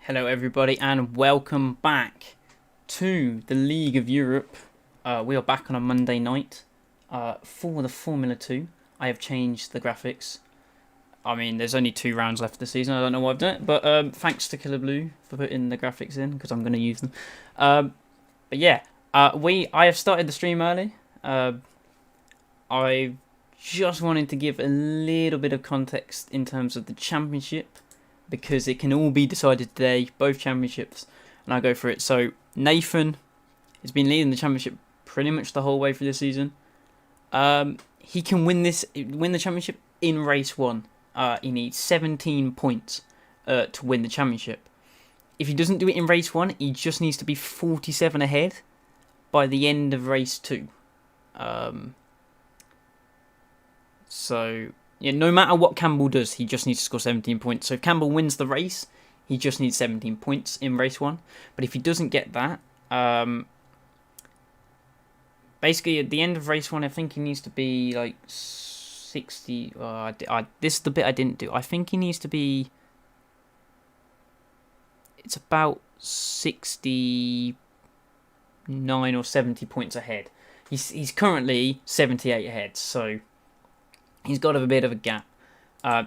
Hello everybody and welcome back to the League of Europe. We are back on a Monday night for the Formula 2. I have changed the graphics. I mean, there's only 2 rounds left of the season. I don't know why I've done it, but thanks to Killer Blue for putting the graphics in because I'm going to use them. But yeah, I have started the stream early. I just wanted to give a little bit of context in terms of the championship, because it can all be decided today, both championships, and I'll go for it. So Nathan has been leading the championship pretty much the whole way through the season. He can win the championship in race 1. He needs 17 points to win the championship. If he doesn't do it in race 1, he just needs to be 47 ahead by the end of race 2. So yeah, no matter what Campbell does, he just needs to score 17 points. So if Campbell wins the race, he just needs 17 points in race 1. But if he doesn't get that, basically at the end of race 1, I think he needs to be like 60. This is the bit I didn't do. I think he needs to be. It's about 69 or 70 points ahead. He's currently 78 ahead, so he's got a bit of a gap.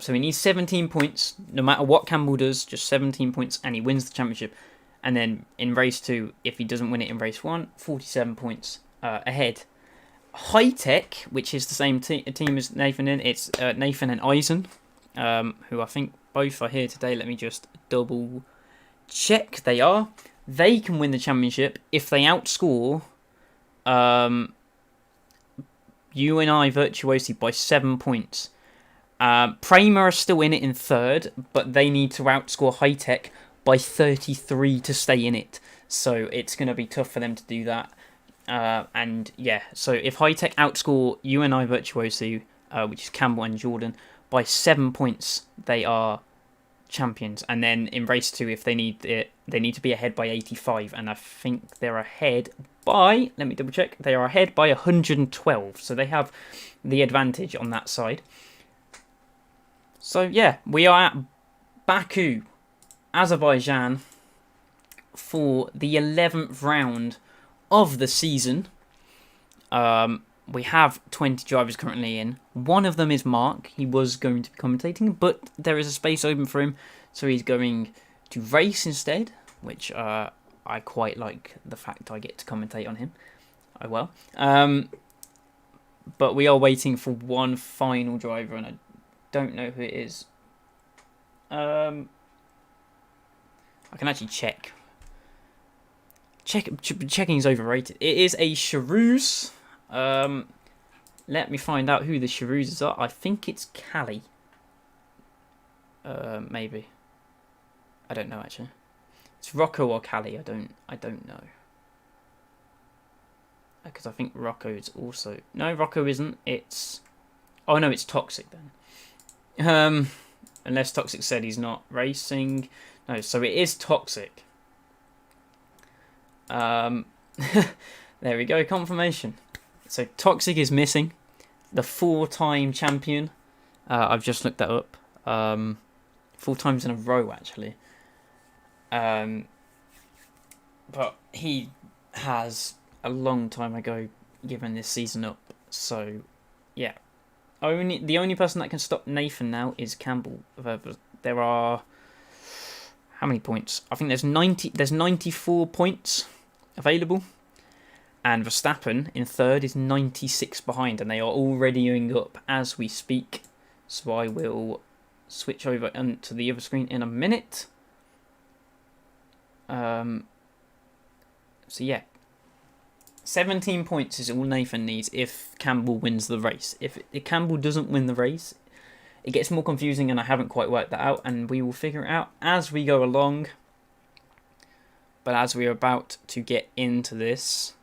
So he needs 17 points, no matter what Campbell does, just 17 points, and he wins the championship. And then in race 2, if he doesn't win it in race 1, 47 points ahead. High Tech, which is the same team as Nathan in, it's Nathan and Eisen, who I think both are here today. Let me just double check. They are. They can win the championship if they outscore you and I Virtuosi by 7 points. Prima are still in it in 3rd, but they need to outscore High Tech by 33 to stay in it. So it's going to be tough for them to do that. And yeah, so if High Tech outscore you and I Virtuosi, which is Campbell and Jordan, by 7 points, they are champions. And then in race 2, if they need it, they need to be ahead by 85. And I think they're ahead by, let me double check, they are ahead by 112. So they have the advantage on that side. So yeah, we are at Baku, Azerbaijan, for the 11th round of the season. We have 20 drivers currently in. One of them is Mark. He was going to be commentating, but there is a space open for him, so he's going to race instead, which I quite like the fact I get to commentate on him. Oh well. But we are waiting for one final driver, and I don't know who it is. I can actually check. Checking is overrated. It is a Charouz. Let me find out who the Charouzes are. I think it's Cali. Maybe. I don't know actually. It's Rocco or Cali. I don't know. Because I think Rocco is also. No, Rocco isn't. It's. Oh no, it's Toxic then. Unless Toxic said he's not racing. No, so it is Toxic. There we go, confirmation. So Toxic is missing, the 4-time champion. I've just looked that up. 4 times in a row actually. But he has a long time ago given this season up. So yeah, the only person that can stop Nathan now is Campbell. There are how many points? I think there's 94 points available, and Verstappen in 3rd is 96 behind, and they are already going up as we speak. So I will switch over to the other screen in a minute. So yeah, 17 points is all Nathan needs if Campbell wins the race. If Campbell doesn't win the race, it gets more confusing, and I haven't quite worked that out, and we will figure it out as we go along. But as we are about to get into this,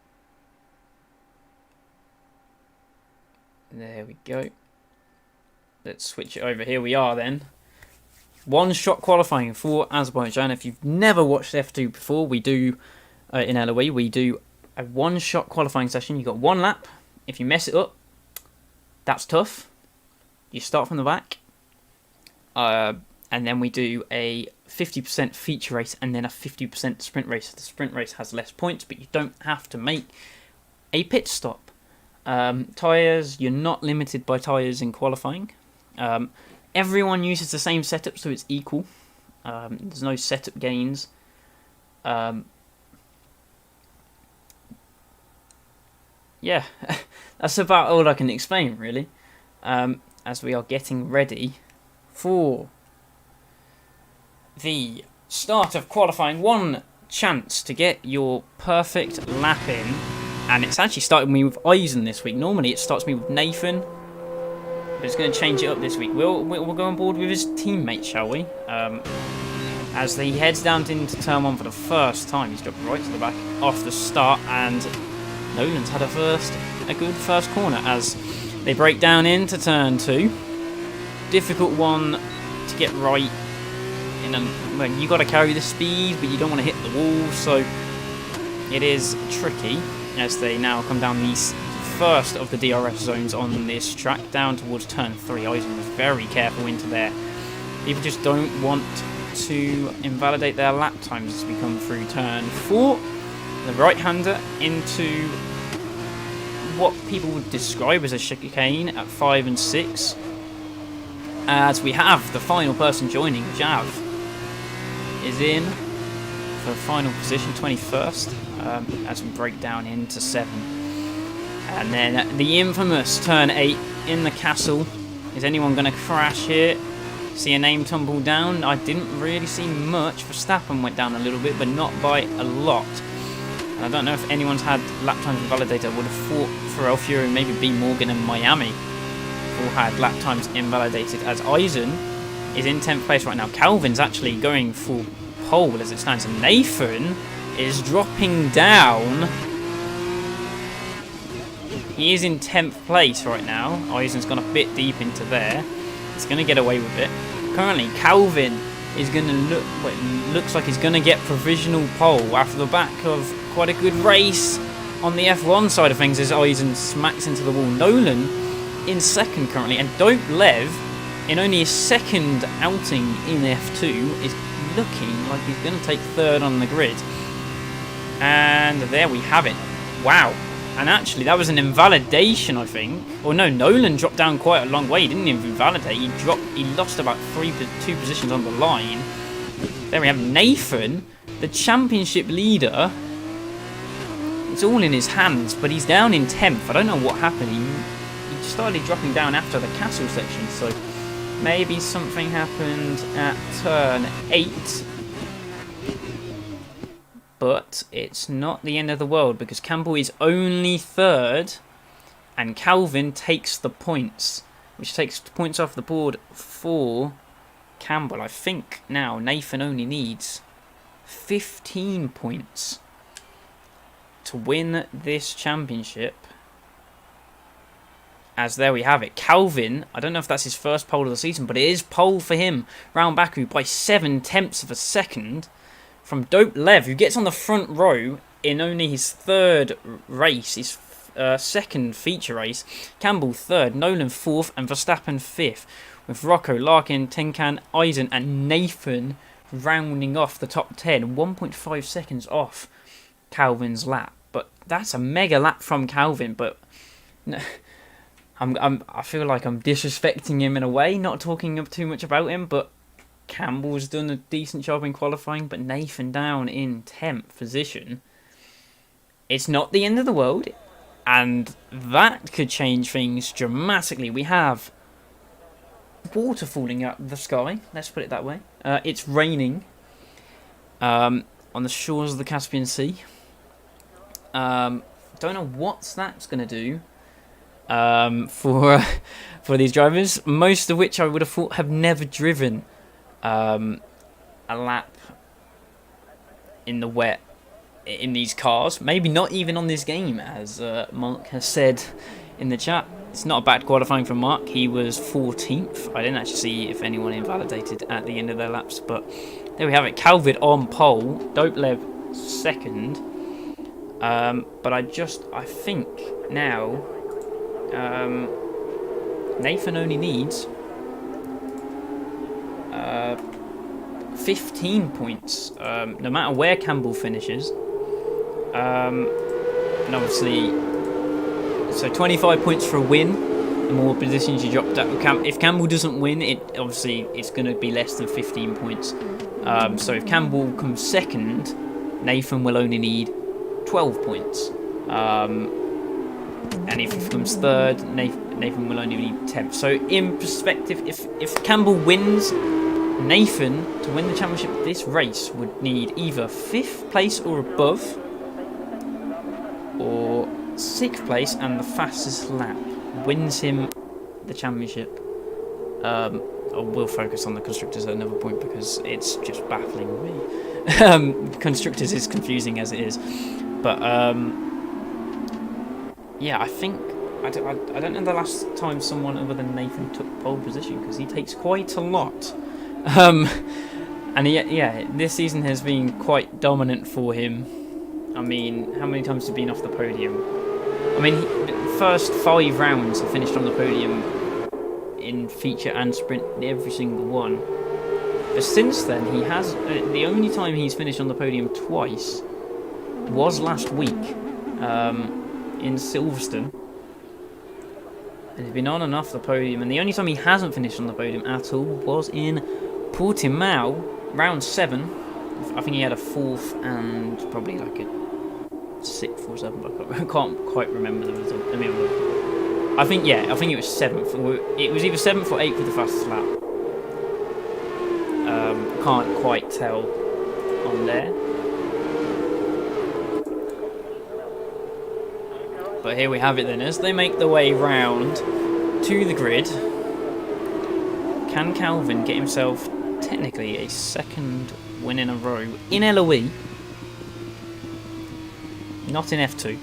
there we go. Let's switch it over. Here we are then. One-shot qualifying for Azerbaijan. If you've never watched F2 before, we do, in LOE, we do a one-shot qualifying session. You've got 1 lap. If you mess it up, that's tough. You start from the back. And then we do a 50% feature race and then a 50% sprint race. The sprint race has less points, but you don't have to make a pit stop. Tyres, you're not limited by tyres in qualifying. Everyone uses the same setup, so it's equal. There's no setup gains. Yeah, that's about all I can explain, really. As we are getting ready for the start of qualifying. One chance to get your perfect lap in, and it's actually started me with Eisen this week. Normally it starts me with Nathan, but it's going to change it up this week. We'll go on board with his teammate, shall we? As he heads down into turn 1 for the first time. He's dropped right to the back off the start, and Nolan's had a good first corner as they break down into turn 2. Difficult one to get right. Well, you got to carry the speed, but you don't want to hit the wall, so it is tricky as they now come down the first of the DRS zones on this track down towards turn 3. Eisen was very careful into there. People just don't want to invalidate their lap times as we come through turn 4. The right-hander into what people would describe as a chicane at 5 and 6. As we have the final person joining, Jav is in for final position, 21st, as we break down into 7. And then the infamous turn 8 in the castle. Is anyone going to crash here? See a name tumble down? I didn't really see much. Verstappen went down a little bit, but not by a lot. And I don't know if anyone's had lap times invalidated. I would have thought Pharrell Fury, maybe B. Morgan and Miami all had lap times invalidated, as Eisen is in 10th place right now. Calvin's actually going for pole as it stands, and Nathan is dropping down. He is in 10th place right now. Eisen's gone a bit deep into there. He's going to get away with it. Currently, Calvin is going to looks like he's going to get provisional pole after the back of quite a good race on the F1 side of things as Eisen smacks into the wall. Nolan in 2nd currently, and Dope Lev, in only his 2nd outing in F2, is looking like he's going to take 3rd on the grid. And there we have it. Wow. And actually, that was an invalidation, I think. Or no, Nolan dropped down quite a long way. He didn't even invalidate. He lost about 2 positions on the line. There we have Nathan, the championship leader. It's all in his hands, but he's down in 10th. I don't know what happened. He started dropping down after the castle section, so maybe something happened at turn 8. But it's not the end of the world because Campbell is only 3rd and Calvin takes the points, which takes points off the board for Campbell. I think now Nathan only needs 15 points to win this championship. As there we have it. Calvin, I don't know if that's his first pole of the season, but it is pole for him round Baku by 7/10 of a second. From Dope Lev, who gets on the front row in only his 3rd race, his 2nd feature race. Campbell 3rd, Nolan 4th, and Verstappen 5th. With Rocco, Larkin, Tenkan, Eisen, and Nathan rounding off the top 10. 1.5 seconds off Calvin's lap. But that's a mega lap from Calvin. But I feel like I'm disrespecting him in a way, not talking up too much about him, but Campbell's done a decent job in qualifying, but Nathan down in 10th position. It's not the end of the world, and that could change things dramatically. We have water falling out of the sky, let's put it that way. It's raining on the shores of the Caspian Sea. Don't know what that's going to do for these drivers, most of which I would have thought have never driven a lap in the wet in these cars. Maybe not even on this game, as Mark has said in the chat. It's not a bad qualifying from Mark. He was 14th. I didn't actually see if anyone invalidated at the end of their laps, but there we have it. Calvin on pole, Dopelev 2nd. But I think now Nathan only needs 15 points, no matter where Campbell finishes. And obviously, so 25 points for a win. The more positions you drop down. If Campbell doesn't win, it's going to be less than 15 points. So if Campbell comes second, Nathan will only need 12 points. And if he comes third, Nathan will only need 10. So in perspective, if Campbell wins, Nathan, to win the championship of this race, would need either 5th place or above, or 6th place and the fastest lap wins him the championship. I will focus on the constructors at another point because it's just baffling me. Constructors is confusing as it is, but yeah, I think I don't know the last time someone other than Nathan took pole position, because he takes quite a lot. And yeah, this season has been quite dominant for him. I mean, how many times has he been off the podium? I mean, the first 5 rounds he finished on the podium in feature and sprint, every single one. But since then, he has the only time he's finished on the podium twice was last week in Silverstone. And he's been on and off the podium, and the only time he hasn't finished on the podium at all was in Portimao, round 7. I think he had a 4th and probably like a 6th or 7th. I can't quite remember the result. Let me have a look. I think it was 7th. It was either 7th or 8th for the fastest lap. Can't quite tell on there. But here we have it then. As they make their way round to the grid, can Calvin get himself technically a 2nd win in a row in LOE? Not in F2.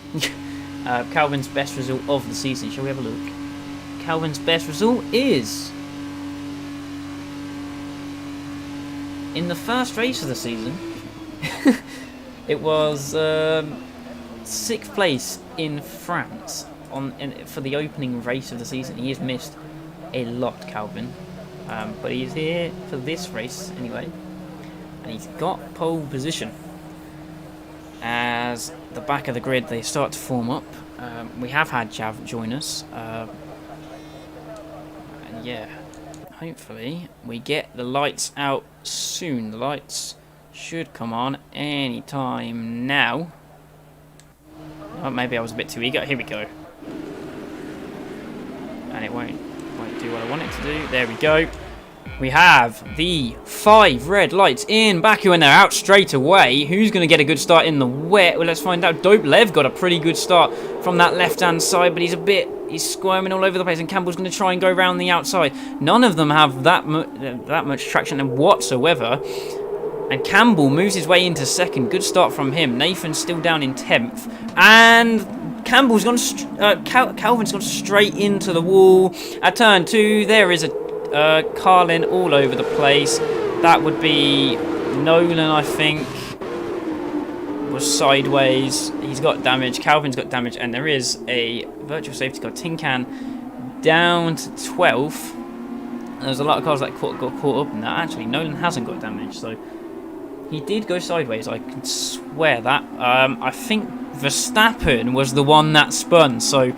Calvin's best result of the season. Shall we have a look? Calvin's best result is in the first race of the season. It was 6th place in France for the opening race of the season. He has missed a lot, Calvin, but he's here for this race anyway, and he's got pole position. As the back of the grid they start to form up, we have had Jav join us, and yeah, hopefully we get the lights out soon. The lights should come on any time now. Oh, maybe I was a bit too eager. Here we go. And it won't do what I want it to do. There we go. We have the 5 red lights in Baku, and they're out straight away. Who's going to get a good start in the wet? Well, let's find out. Dope Lev got a pretty good start from that left-hand side, but he's squirming all over the place, and Campbell's going to try and go around the outside. None of them have that much traction whatsoever. And Campbell moves his way into 2nd. Good start from him. Nathan's still down in 10th. And Campbell's gone. Calvin's gone straight into the wall. At turn 2, there is a Carlin all over the place. That would be Nolan, I think. Was sideways. He's got damage. Calvin's got damage. And there is a virtual safety car. Tin Can down to 12th. There's a lot of cars that got caught up in that. Actually, Nolan hasn't got damage, so he did go sideways, I can swear that. I think Verstappen was the one that spun, so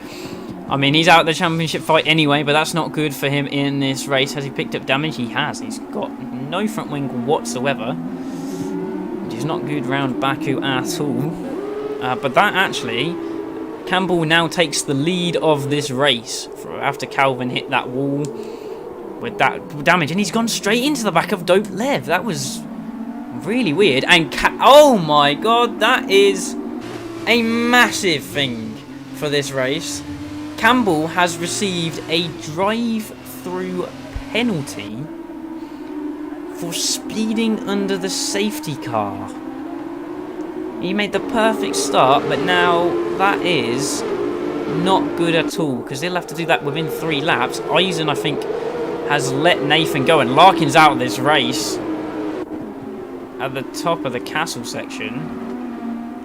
I mean, he's out of the championship fight anyway, but that's not good for him in this race. Has he picked up damage? He has. He's got no front wing whatsoever, which is not good round Baku at all. But that actually, Campbell now takes the lead of this race after Calvin hit that wall with that damage, and he's gone straight into the back of Dope Lev. That was really weird. And oh my god, that is a massive thing for this race. Campbell has received a drive-through penalty for speeding under the safety car. He made the perfect start, but now that is not good at all, because they'll have to do that within 3 laps. Eisen, I think, has let Nathan go, and Larkin's out of this race at the top of the castle section.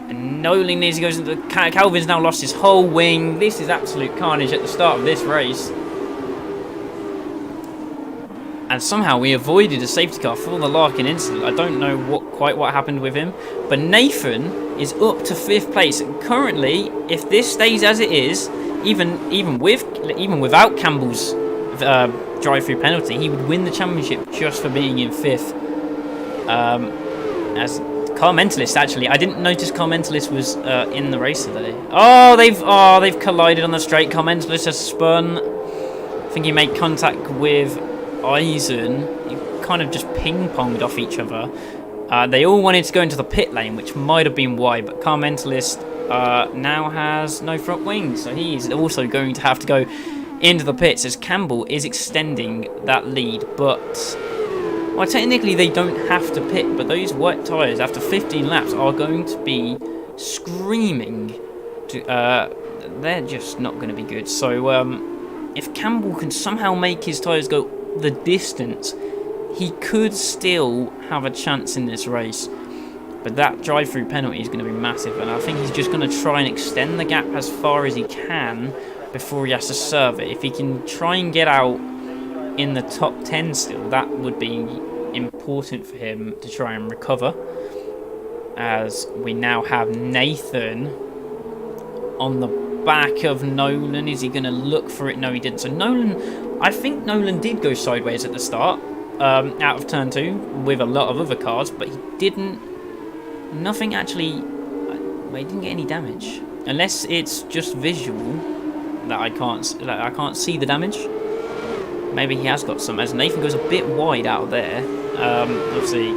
And Nolan needs to go into the... Calvin's now lost his whole wing. This is absolute carnage at the start of this race. And somehow we avoided a safety car for the Larkin incident. I don't know what happened with him. But Nathan is up to 5th place. And currently, if this stays as it is, even without Campbell's drive-through penalty, he would win the championship just for being in 5th. As Car Mentalist, actually, I didn't notice Car Mentalist was in the race today. Oh, they've collided on the straight. Car Mentalist has spun. I think he made contact with Eisen. You kind of just ping-ponged off each other. They all wanted to go into the pit lane, which might have been why, but Car Mentalist now has no front wing, so he's also going to have to go into the pits as Campbell is extending that lead. But, well, technically they don't have to pit, but those white tyres after 15 laps are going to be screaming. They're just not going to be good. So if Campbell can somehow make his tyres go the distance, he could still have a chance in this race. But that drive-through penalty is going to be massive, and I think he's just going to try and extend the gap as far as he can before he has to serve it. If he can try and get out in the top 10 still, that would be important for him to try and recover. As we now have Nathan on the back of Nolan. Is he going to look for it? No, he didn't. So Nolan, I think Nolan did go sideways at the start, out of turn 2 with a lot of other cars, but he didn't. Nothing actually. Well, he didn't get any damage, unless it's just visual that I can't see the damage. Maybe he has got some. As Nathan goes a bit wide out of there, obviously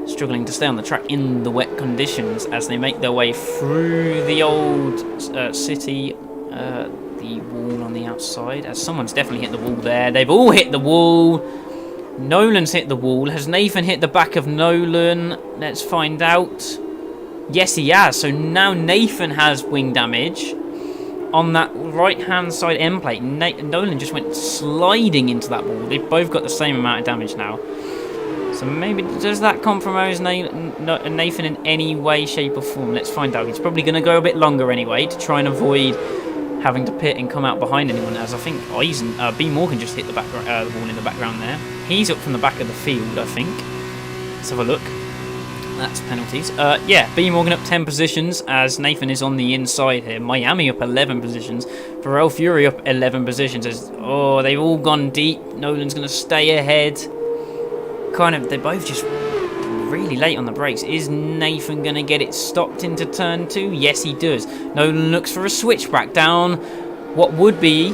struggling to stay on the track in the wet conditions as they make their way through the old city. The wall on the outside, as someone's definitely hit the wall there. They've all hit the wall. Nolan's hit the wall. Has Nathan hit the back of Nolan? Let's find out. Yes, he has. So now Nathan has wing damage on that right-hand side end plate. Nolan just went sliding into that wall. They've both got the same amount of damage now. So maybe, does that compromise Nathan in any way, shape or form? Let's find out. He's probably going to go a bit longer anyway to try and avoid having to pit and come out behind anyone, as I think B. Morgan just hit the wall in the background there. He's up from the back of the field, I think. Let's have a look. That's penalties. Yeah, B. Morgan up 10 positions as Nathan is on the inside here. Miami up 11 positions. Pharrell Fury up 11 positions. Oh, they've all gone deep. Nolan's going to stay ahead. They're both just really late on the brakes. Is Nathan going to get it stopped into turn 2? Yes, he does. Nolan looks for a switchback down what would be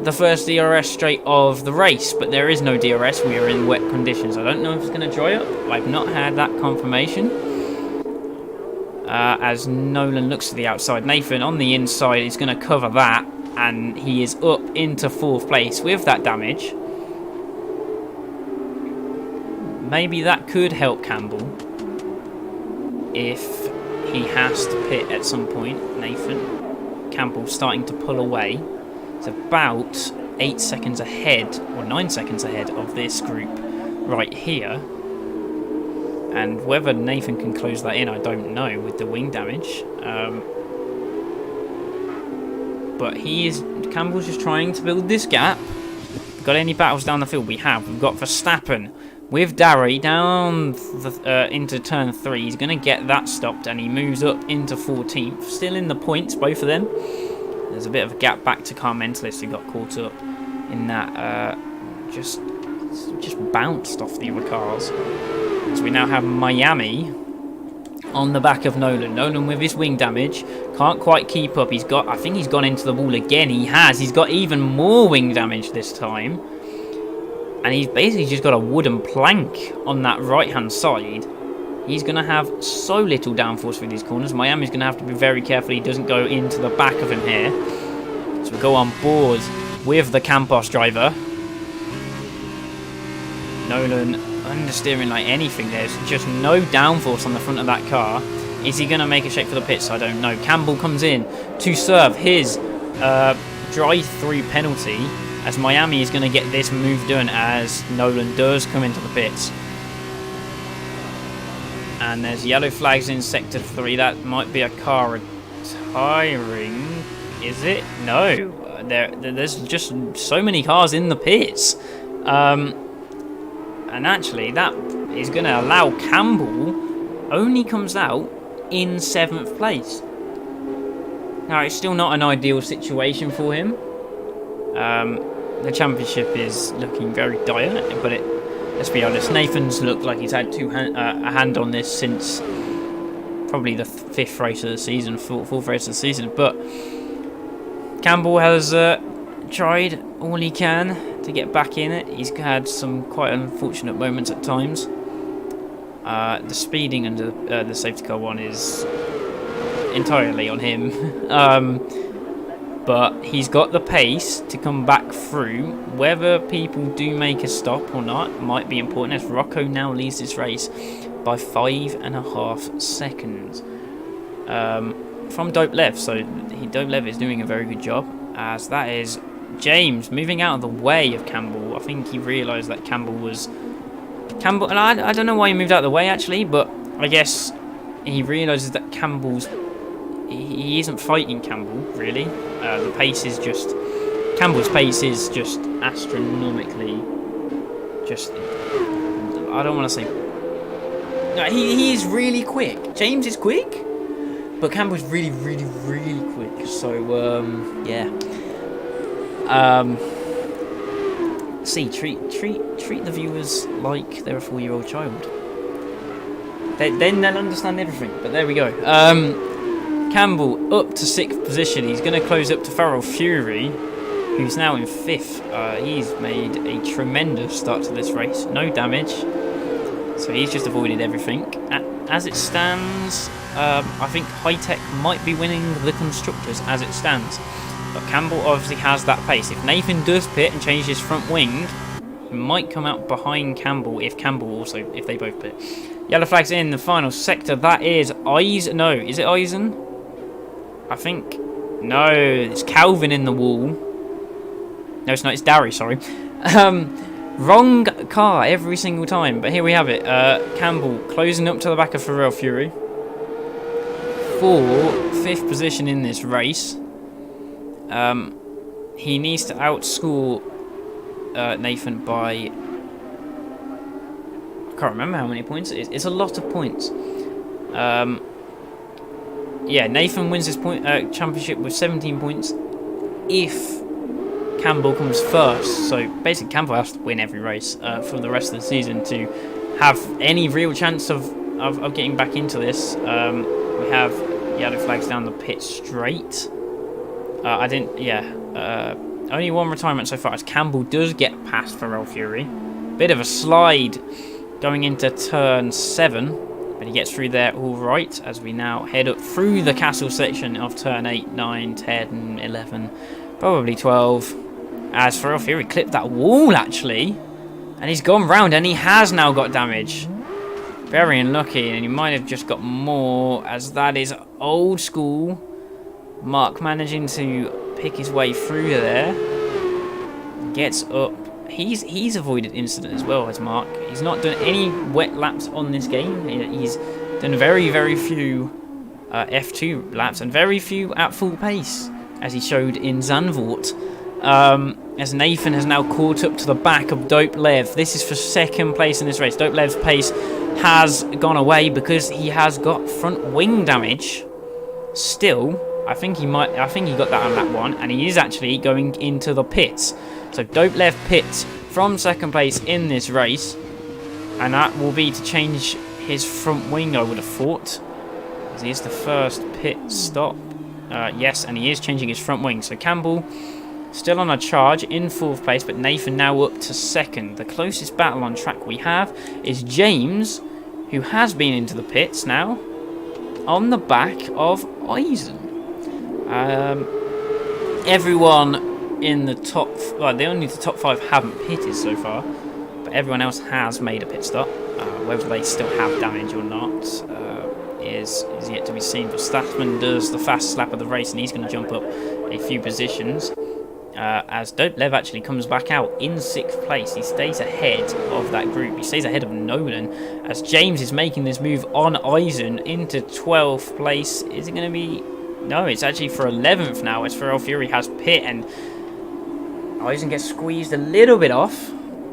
the first DRS straight of the race, but there is no DRS. We are in wet conditions. I don't know if it's going to dry up. I've not had that confirmation. As Nolan looks to the outside, Nathan on the inside is going to cover that, and he is up into 4th place with that damage. Maybe that could help Campbell if he has to pit at some point. Nathan Campbell starting to pull away. It's about 8 seconds ahead, or 9 seconds ahead of this group right here. And whether Nathan can close that in, I don't know with the wing damage. But Campbell's just trying to build this gap. Got any battles down the field? We have. We've got Verstappen with Darry down into turn 3. He's going to get that stopped, and he moves up into 14th. Still in the points, both of them. There's a bit of a gap back to Car Mentalist, who got caught up in that. Just bounced off the other cars. So we now have Miami on the back of Nolan. Nolan with his wing damage. Can't quite keep up. I think he's gone into the wall again. He has. He's got even more wing damage this time. And he's basically just got a wooden plank on that right-hand side. He's going to have so little downforce through these corners. Miami's going to have to be very careful he doesn't go into the back of him here. So we go on board with the Campos driver. Nolan understeering like anything. There's just no downforce on the front of that car. Is he going to make a shape for the pits? I don't know. Campbell comes in to serve his drive-through penalty, as Miami is going to get this move done as Nolan does come into the pits. And there's yellow flags in Sector 3. That might be a car retiring. Is it? No. There's just so many cars in the pits. And actually, that is going to allow Campbell only comes out in 7th place. Now, it's still not an ideal situation for him. The championship is looking very dire, but let's be honest, Nathan's looked like he's had a hand on this since probably the 5th race of the season, 4th race of the season. But Campbell has tried all he can to get back in it. He's had some quite unfortunate moments at times. The speeding under the safety car one is entirely on him. But he's got the pace to come back through. Whether people do make a stop or not might be important, as Rocco now leads this race by 5.5 seconds from Dope Lev. So Dope Lev is doing a very good job, as that is James moving out of the way of Campbell. I think he realised that Campbell, and I don't know why he moved out of the way actually, but I guess he realises that he isn't fighting Campbell really. The pace is Campbell's pace is just astronomically, I don't want to say, no, he is really quick. James is quick, but Campbell's really, really, really quick. So yeah. See, treat the viewers like they're a 4-year-old child. Then they'll understand everything. But there we go. Campbell up to 6th position. He's going to close up to Feral Fury, who's now in 5th. He's made a tremendous start to this race. No damage. So he's just avoided everything. As it stands, I think High Tech might be winning the Constructors as it stands. But Campbell obviously has that pace. If Nathan does pit and change his front wing, he might come out behind Campbell if they both pit. Yellow flag's in the final sector. That is Eisen. No, is it Eisen? I think. No, it's Calvin in the wall. No, it's not. It's Darry, sorry. Wrong car every single time. But here we have it. Campbell closing up to the back of Pharrell Fury. For 5th position in this race. He needs to outscore Nathan by... I can't remember how many points it is. It's a lot of points. Yeah, Nathan wins this championship with 17 points if Campbell comes first. So basically Campbell has to win every race for the rest of the season to have any real chance of getting back into this. We have yellow flags down the pit straight. Only one retirement so far, as Campbell does get past Pharrell Fury. Bit of a slide going into turn 7. But he gets through there all right, as we now head up through the castle section of turn 8, 9, 10, 11, probably 12. As Pharrell Fury clipped that wall, actually. And he's gone round, and he has now got damage. Very unlucky, and he might have just got more, as that is old school. Mark managing to pick his way through there. Gets up. He's avoided incident as well as Mark. He's not done any wet laps on this game. He's done very, very few F2 laps and very few at full pace, as he showed in Zandvoort. As Nathan has now caught up to the back of Dope Lev. This is for 2nd place in this race. Dope Lev's pace has gone away because he has got front wing damage. Still, I think he got that on lap 1, and he is actually going into the pits. So Dope Lev pits from 2nd place in this race, and that will be to change his front wing, I would have thought, as he is the first pit stop. Yes, and he is changing his front wing. So Campbell still on a charge in 4th place, but Nathan now up to 2nd. The closest battle on track we have is James, who has been into the pits now, on the back of Eisen. Everyone in the top, only the top 5 haven't pitted so far, but everyone else has made a pit stop. Whether they still have damage or not is yet to be seen. But Stathman does the fastest lap of the race, and he's going to jump up a few positions. As Dope Lev actually comes back out in 6th place. He stays ahead of that group. He stays ahead of Nolan, as James is making this move on Eisen into 12th place. Is it going to be... No, it's actually for 11th now, as Pharrell Fury has pit, and Eisen gets squeezed a little bit off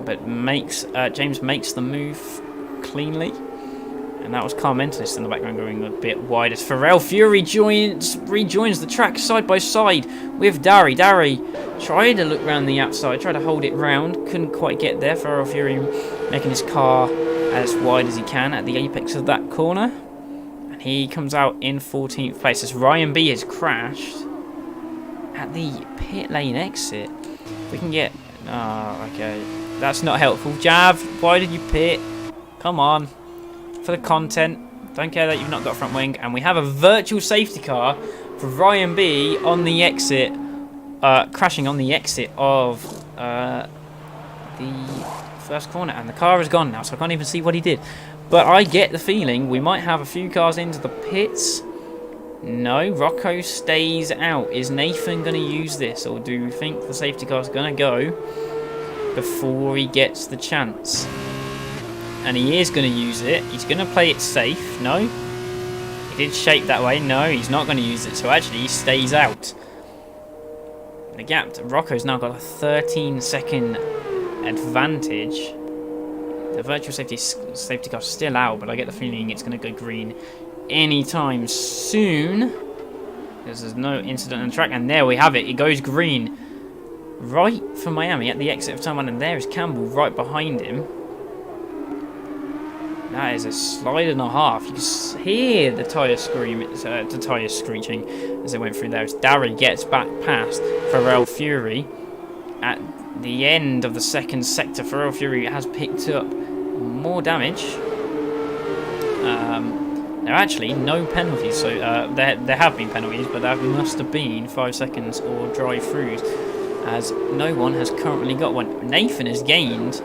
but James makes the move cleanly. And that was Car Mentalist in the background going a bit wide as Pharrell Fury rejoins the track side by side with Dari. Dari tried to look round the outside, tried to hold it round, couldn't quite get there. Pharrell Fury making his car as wide as he can at the apex of that corner. And he comes out in 14th place as Ryan B has crashed at the pit lane exit. We can get... Oh, okay. That's not helpful. Jav, why did you pit? Come on. For the content. Don't care that you've not got front wing. And we have a virtual safety car for Ryan B on the exit. Crashing on the exit of the first corner. And the car is gone now, so I can't even see what he did. But I get the feeling we might have a few cars into the pits. No, Rocco stays out. Is Nathan going to use this? Or do you think the safety car is going to go before he gets the chance? And he is going to use it. He's going to play it safe. No. He did shape that way. No, he's not going to use it. So actually, he stays out. The gap. Rocco's now got a 13-second advantage. The virtual safety car's still out, but I get the feeling it's going to go green anytime soon. Because there's no incident on the track. And there we have it. It goes green. Right for Miami at the exit of turn 1. And there is Campbell right behind him. That is a slide and a half. You can hear the tyre screeching as they went through there. As Dari gets back past Pharrell Fury at the end of the second sector. Pharrell Fury has picked up more damage. There are actually no penalties, so there have been penalties, but there must have been 5 seconds or drive-throughs, as no one has currently got one. Nathan has gained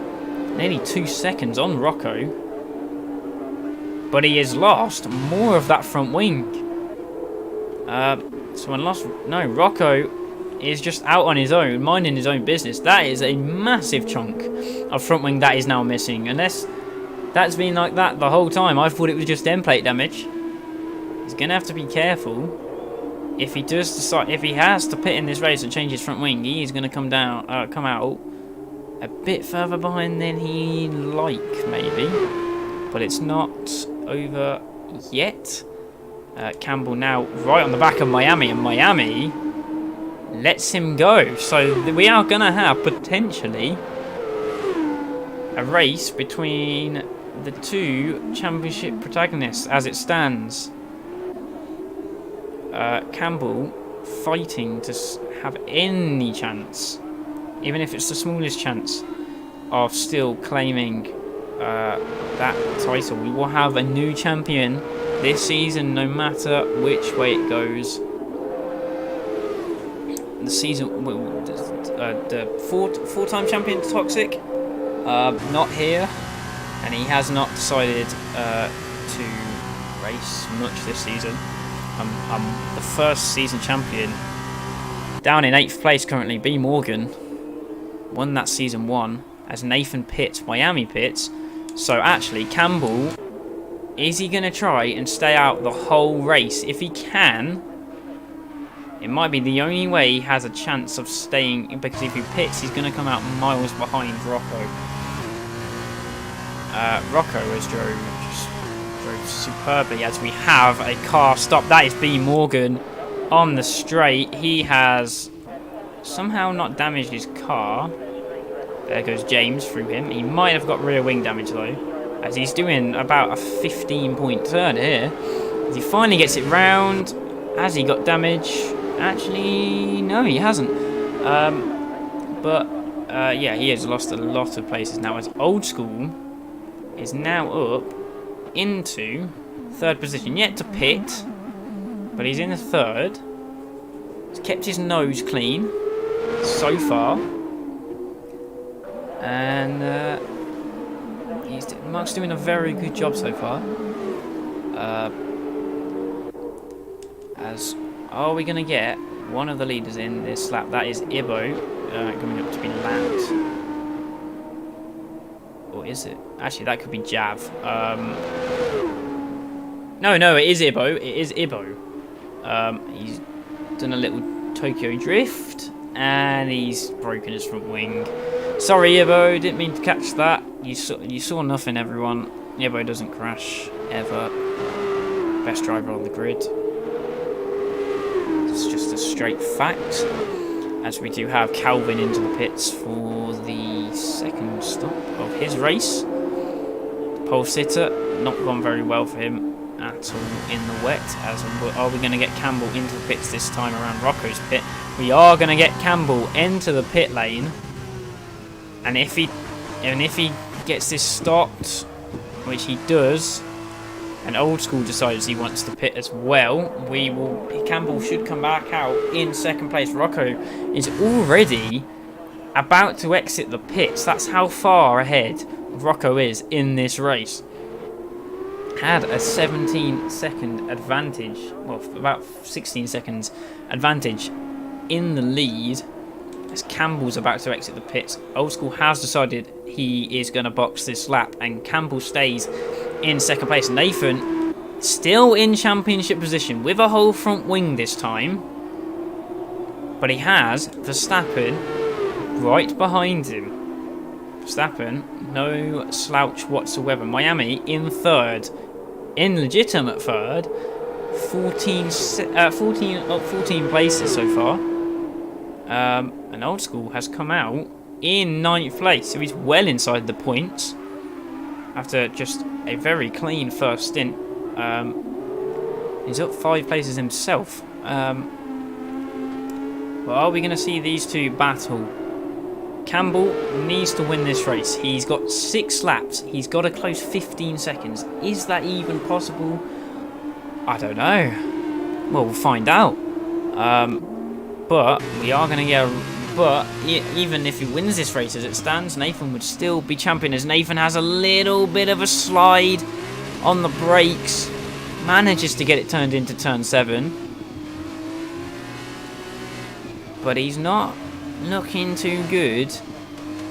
nearly 2 seconds on Rocco, but he has lost more of that front wing. Rocco is just out on his own, minding his own business. That is a massive chunk of front wing that is now missing. Unless that's been like that the whole time. I thought it was just end plate damage. He's going to have to be careful. If he does decide, if he has to pit in this race and change his front wing, he is going to come out a bit further behind than he'd like, maybe. But it's not over yet. Campbell now right on the back of Miami, and Miami lets him go. So we are going to have potentially a race between the two championship protagonists as it stands. Campbell fighting to have any chance, even if it's the smallest chance, of still claiming that title. We will have a new champion this season, no matter which way it goes. The season, the four-time champion Toxic, not here, and he has not decided to race much this season. I'm the first season champion, down in 8th place currently. B Morgan won that season 1 as Nathan pits, Miami pits. So actually, Campbell, is he going to try and stay out the whole race? If he can, it might be the only way he has a chance of staying, because if he pits, he's going to come out miles behind Rocco. Rocco has drove superbly as we have a car stop. That is B Morgan on the straight. He has somehow not damaged his car. There goes James through him. He might have got rear wing damage though, as he's doing about a 15-point turn here. As he finally gets it round, has he got damage? Actually, no, he hasn't. Yeah, he has lost a lot of places now, as Old School is now up into 3rd position. Yet to pit, but he's in the 3rd. He's kept his nose clean so far. And Mark's doing a very good job so far. As are we going to get one of the leaders in this lap? That is Ibo coming up to be lapped. Or is it? Actually, that could be Jav. No, it is Ibo. It is Ibo. He's done a little Tokyo drift And he's broken his front wing. Sorry, Ibo, didn't mean to catch that. You saw nothing, everyone. Ibo doesn't crash, ever. Best driver on the grid. It's just a straight fact. As we do have Calvin into the pits for the second stop of his race. The pole sitter, not gone very well for him at all in the wet. Are we going to get Campbell into the pits this time around Rocco's pit? We are going to get Campbell into the pit lane. And if he gets this stopped, which he does, and Old School decides he wants to pit as well, Campbell should come back out in second place. Rocco is already about to exit the pits. That's how far ahead Rocco is in this race. Had a 17-second advantage, well, about 16 seconds advantage in the lead as Campbell's about to exit the pits. Old School has decided he is going to box this lap, and Campbell stays in second place. Nathan still in championship position with a whole front wing this time, but he has Verstappen right behind him. Verstappen, no slouch whatsoever. Miami in third, in legitimate third, 14 places so far. And Old School has come out in 9th place, so he's well inside the points after just a very clean first stint. He's up 5 places himself. Well, are we going to see these two battle? Campbell needs to win this race. He's got 6 laps. He's got to close 15 seconds. Is that even possible? I don't know. Well, we'll find out. But we are going to get... But even if he wins this race as it stands, Nathan would still be champion, as Nathan has a little bit of a slide on the brakes. Manages to get it turned into turn 7. But he's not looking too good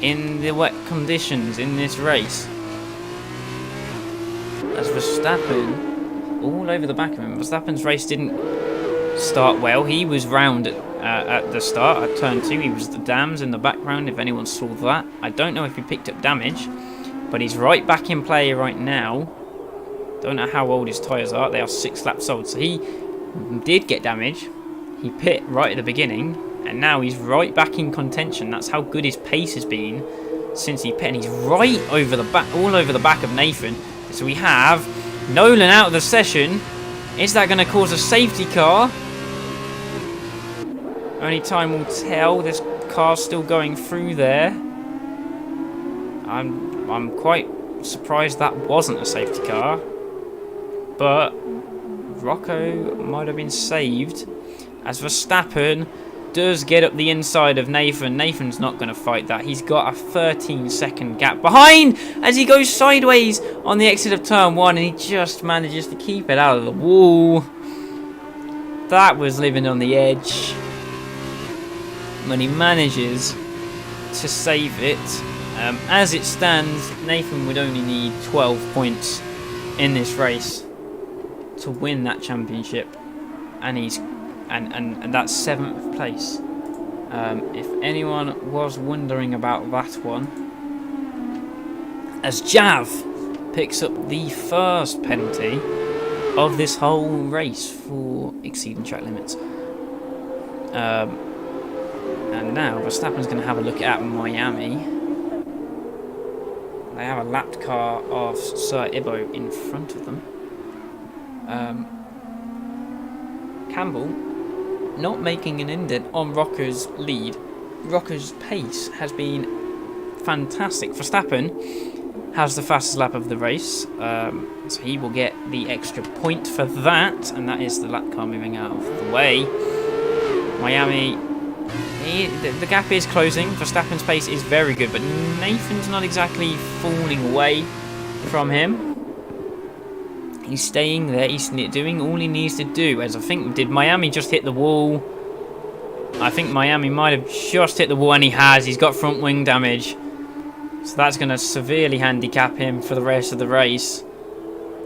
in the wet conditions in this race. As Verstappen all over the back of him. Verstappen's race didn't start well. He was round at the start at turn 2. He was the dams in the background, if anyone saw that. I don't know if he picked up damage, but he's right back in play right now. Don't know how old his tyres are. They are 6 laps old, so he did get damage. He pit right at the beginning, and now he's right back in contention. That's how good his pace has been since he pit, and he's right over the back, all over the back of Nathan. So we have Nolan out of the session. Is that going to cause a safety car? Only time will tell. This car's still going through there. I'm quite surprised that wasn't a safety car. But Rocco might have been saved, as Verstappen does get up the inside of Nathan. Nathan's not going to fight that. He's got a 13-second gap behind as he goes sideways on the exit of turn 1, and he just manages to keep it out of the wall. That was living on the edge. When he manages to save it. As it stands, Nathan would only need 12 points in this race to win that championship, and he's and that's 7th place. If anyone was wondering about that one, as Jav picks up the first penalty of this whole race for exceeding track limits. And now Verstappen's going to have a look at Miami. They have a lapped car of Sir Ibo in front of them. Campbell not making an indent on Rocco's lead. Rocco's pace has been fantastic. Verstappen has the fastest lap of the race, so he will get the extra point for that, and that is the lap car moving out of the way. Miami, the gap is closing. Verstappen's pace is very good, but Nathan's not exactly falling away from him. He's staying there. He's doing all he needs to do. As I think, did Miami just hit the wall? I think Miami might have just hit the wall, and he has. He's got front wing damage. So that's going to severely handicap him for the rest of the race.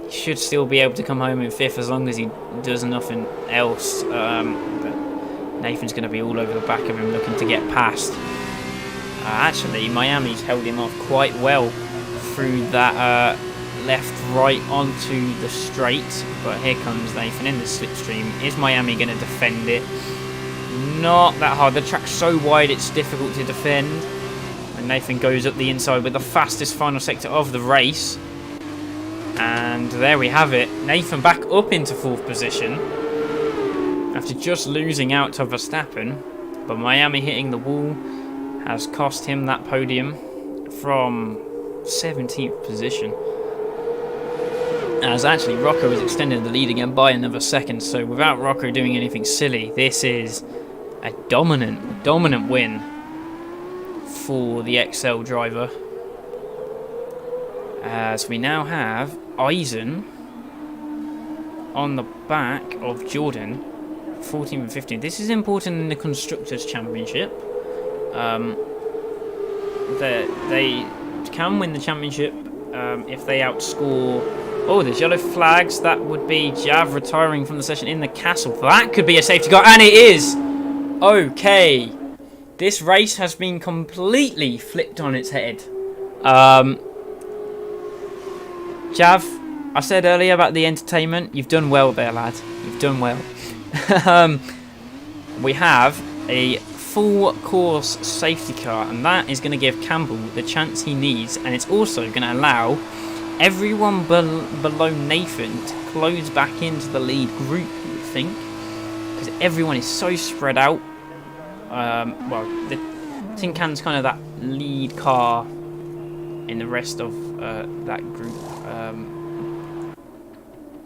He should still be able to come home in 5th as long as he does nothing else. But Nathan's going to be all over the back of him looking to get past. Actually, Miami's held him off quite well through that left-right onto the straight. But here comes Nathan in the slipstream. Is Miami going to defend it? Not that hard. The track's so wide it's difficult to defend. And Nathan goes up the inside with the fastest final sector of the race. And there we have it. Nathan back up into 4th position after just losing out to Verstappen. But Miami hitting the wall has cost him that podium from 17th position. As actually Rocco has extended the lead again by another second. So without Rocco doing anything silly, this is a dominant win for the XL driver. As we now have Eisen on the back of Jordan, 14th and 15th. This is important in the Constructors' Championship. They can win the championship if they outscore... Oh, there's yellow flags. That would be Jav retiring from the session in the castle. That could be a safety car, and it is! Okay. This race has been completely flipped on its head. Jav, I said earlier about the entertainment. You've done well there, lad. You've done well. We have a full course safety car, and that is going to give Campbell the chance he needs, and it's also going to allow everyone below Nathan to close back into the lead group, you would think, because everyone is so spread out. Well, the Tin Can's kind of that lead car in the rest of that group.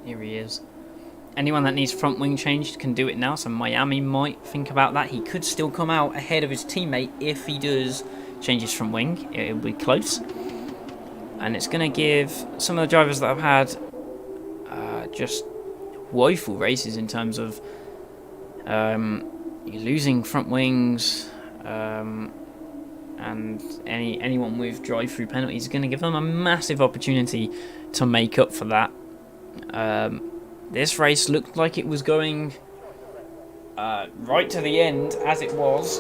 Here he is. Anyone that needs front wing changed can do it now, so Miami might think about that. He could still come out ahead of his teammate if he does change his front wing. It'll be close. And it's going to give some of the drivers that have had just woeful races in terms of losing front wings and anyone with drive-through penalties is going to give them a massive opportunity to make up for that. This race looked like it was going right to the end, as it was,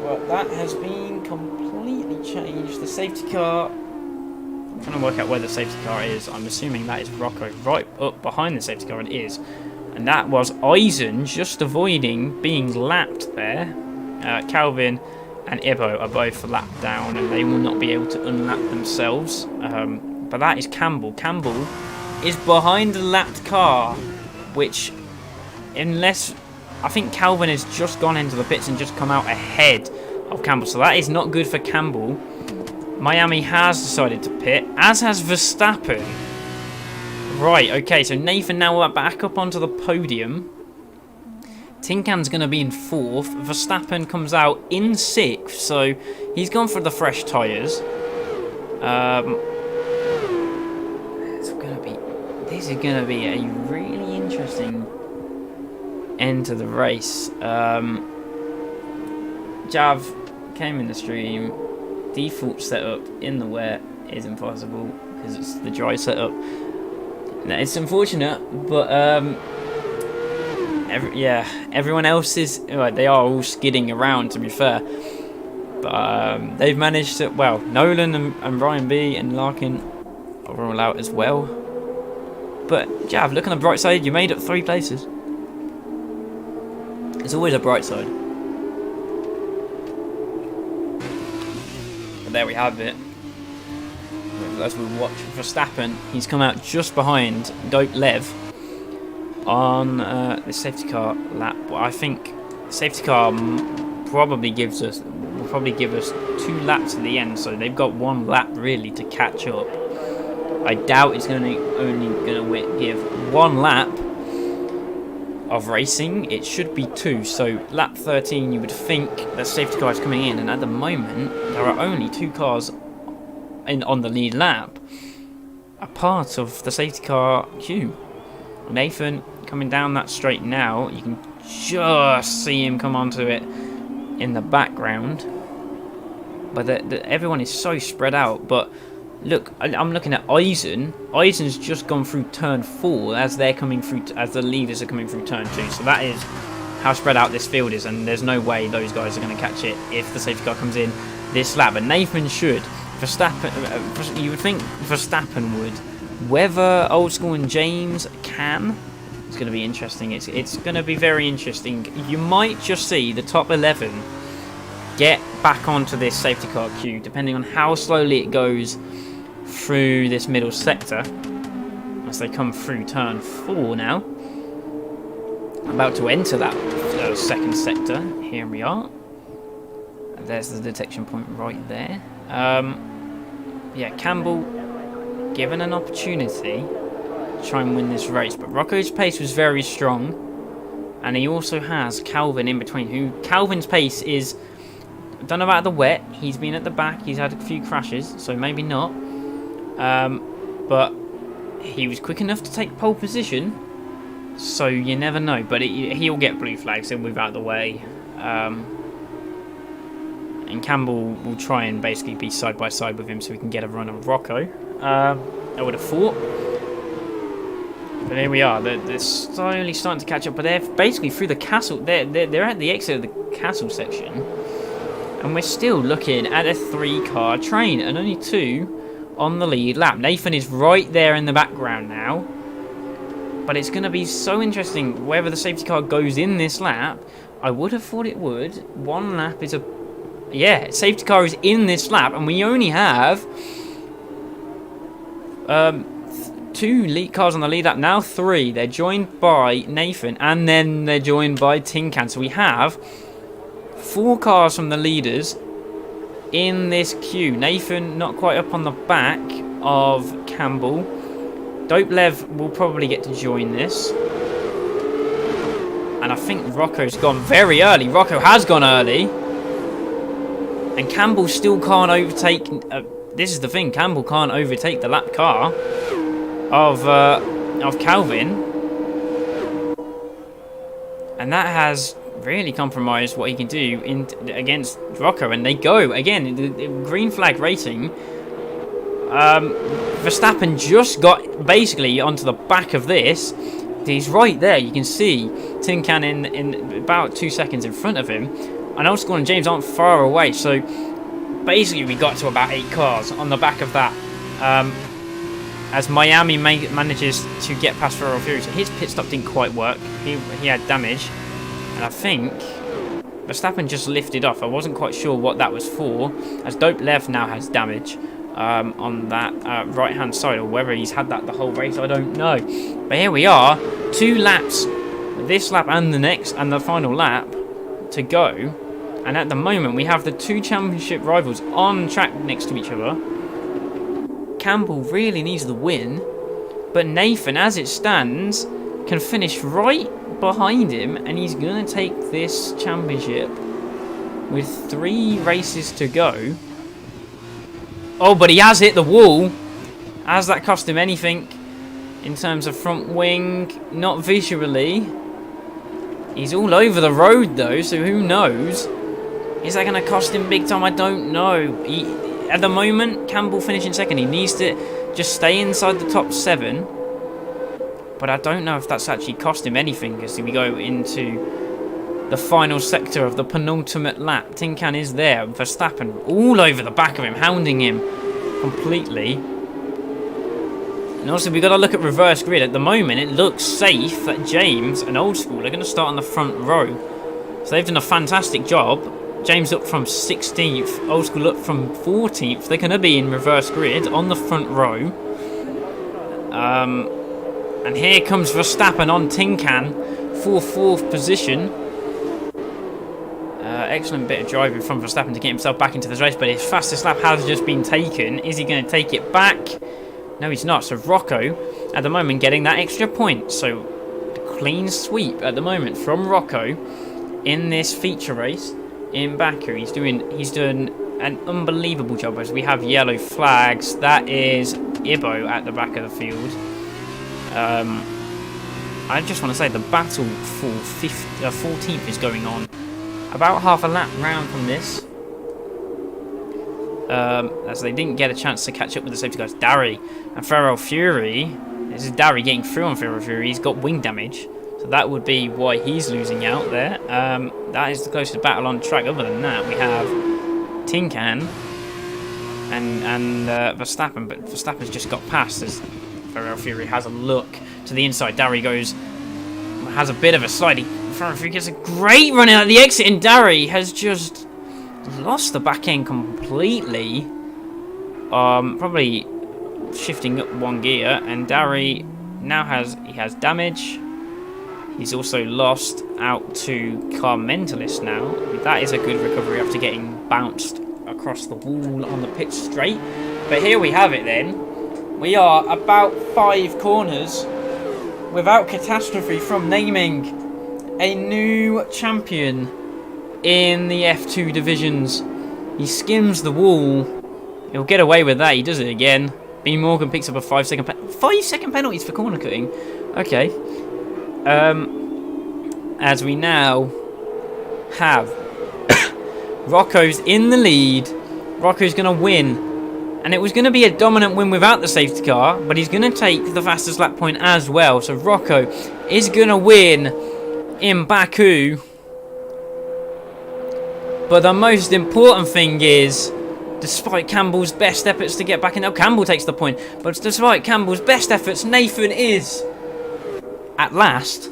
but that has been completely changed. The safety car, I'm trying to work out where the safety car is. I'm assuming that is Rocco, right up behind the safety car. It is, and that was Eisen just avoiding being lapped there. Calvin and Ibo are both lapped down, and they will not be able to unlap themselves. But that is Campbell. Campbell is behind the lapped car, which, unless I think Calvin has just gone into the pits and just come out ahead of Campbell, so that is not good for Campbell. Miami has decided to pit, as has Verstappen. Right, okay, so Nathan now back up onto the podium. Tin Can's going to be in 4th. Verstappen comes out in 6th, so he's gone for the fresh tyres. This is going to be a really interesting end to the race. Jav came in the stream. Default setup in the wet is impossible because it's the dry setup. Now, it's unfortunate, but everyone else is... they are all skidding around, to be fair. But they've managed to... Well, Nolan and Ryan B and Larkin are all out as well. But, Jav, look on the bright side. You made up 3 places. There's always a bright side. But there we have it. As we watch Verstappen, he's come out just behind Dope Lev on the safety car lap. Well, I think safety car will probably give us 2 laps at the end, so they've got 1 lap really to catch up. I doubt it's only going to give 1 lap of racing. It should be 2. So lap 13, you would think that safety car is coming in, and at the moment there are only 2 cars on the lead lap, a part of the safety car queue. Nathan coming down that straight now. You can just see him come onto it in the background. But everyone is so spread out. But look, I'm looking at Eisen. Eisen's just gone through turn 4 as they're coming through, as the leaders are coming through turn 2. So that is how spread out this field is, and there's no way those guys are going to catch it if the safety car comes in this lap. But Nathan should. Verstappen, you would think Verstappen would. Whether Old School and James can, it's going to be interesting. It's going to be very interesting. You might just see the top 11 get back onto this safety car queue, depending on how slowly it goes through this middle sector. As they come through turn 4 now. About to enter that second sector. Here we are. There's the detection point right there. Yeah, Campbell given an opportunity to try and win this race, but Rocco's pace was very strong, and he also has Calvin in between. Calvin's pace is, I don't know about the wet. He's been at the back. He's had a few crashes, so maybe not. But he was quick enough to take pole position, so you never know. But he'll get blue flags. He'll move out of the way. And Campbell will try and basically be side by side with him so we can get a run on Rocco. I would have thought. But here we are. They're slowly starting to catch up. But they're basically through the castle. They're at the exit of the castle section. And we're still looking at a 3-car train. And only 2 on the lead lap. Nathan is right there in the background now. But it's going to be so interesting whether the safety car goes in this lap. I would have thought it would. 1 lap is a... Yeah, safety car is in this lap, and we only have 2 lead cars on the lead lap. Now 3. They're joined by Nathan, and then they're joined by Tin Can. So we have 4 cars from the leaders in this queue. Nathan not quite up on the back of Campbell. Dopelev will probably get to join this. And I think Rocco's gone very early. Rocco has gone early. And Campbell still can't overtake... this is the thing. Campbell can't overtake the lap car of Calvin. And that has really compromised what he can do against Rocco. And they go. Again, the green flag racing. Verstappen just got basically onto the back of this. He's right there. You can see Tin Can in about 2 seconds in front of him. And Old School and James aren't far away, so basically we got to about 8 cars on the back of that. As Miami manages to get past Ferrari Fury, so his pit stop didn't quite work. He had damage, and I think Verstappen just lifted off. I wasn't quite sure what that was for, as Dopelev now has damage on that right-hand side, or whether he's had that the whole race, I don't know. But here we are, 2 laps, this lap and the next, and the final lap to go, and at the moment we have the 2 championship rivals on track next to each other. Campbell really needs the win, but Nathan, as it stands, can finish right behind him, and he's going to take this championship with 3 races to go. Oh, but he has hit the wall. Has that cost him anything in terms of front wing? Not visually. He's all over the road though, so who knows? Is that going to cost him big time? I don't know. At the moment, Campbell finishing second. He needs to just stay inside the top 7. But I don't know if that's actually cost him anything, because we go into the final sector of the penultimate lap. Tin Can is there. Verstappen all over the back of him, hounding him completely. And also, we've got to look at reverse grid. At the moment, it looks safe that James and Old School are going to start on the front row. So they've done a fantastic job. James up from 16th, Old School up from 14th. They're going to be in reverse grid on the front row. And here comes Verstappen on Tin Can for 4th position. Excellent bit of driving from Verstappen to get himself back into this race, but his fastest lap has just been taken. Is he going to take it back? No, he's not. So Rocco, at the moment, getting that extra point. So clean sweep at the moment from Rocco in this feature race in Baku. He's doing an unbelievable job, as we have yellow flags. That is Ibo at the back of the field. I just want to say the battle for 14th is going on. About half a lap round from this. As they didn't get a chance to catch up with the safety guys. Dari and Ferrari Fury. This is Dari getting through on Ferrari Fury. He's got wing damage. So So that would be why he's losing out there. That is the closest battle on track. Other than that, we have Tinkan and Verstappen, but Verstappen's just got past as Ferrari Fury has a look to the inside. Darry has a bit of a sliding. Ferrari Fury gets a great run out of the exit, and Darry has just lost the back end completely. Probably shifting up one gear, and Darry now has damage. He's also lost out to Car Mentalist now. That is a good recovery after getting bounced across the wall on the pit straight. But here we have it then. We are about 5 corners without catastrophe from naming a new champion in the F2 divisions. He skims the wall. He'll get away with that. He does it again. B. Morgan picks up a 5-second 5-second penalties for corner cutting. Okay. As we now have Rocco's in the lead. Rocco's going to win. And it was going to be a dominant win without the safety car, but he's going to take the fastest lap point as well. So Rocco is going to win in Baku. But the most important thing is, despite Campbell's best efforts to get back in... Oh, Campbell takes the point. But despite Campbell's best efforts, Nathan is, at last,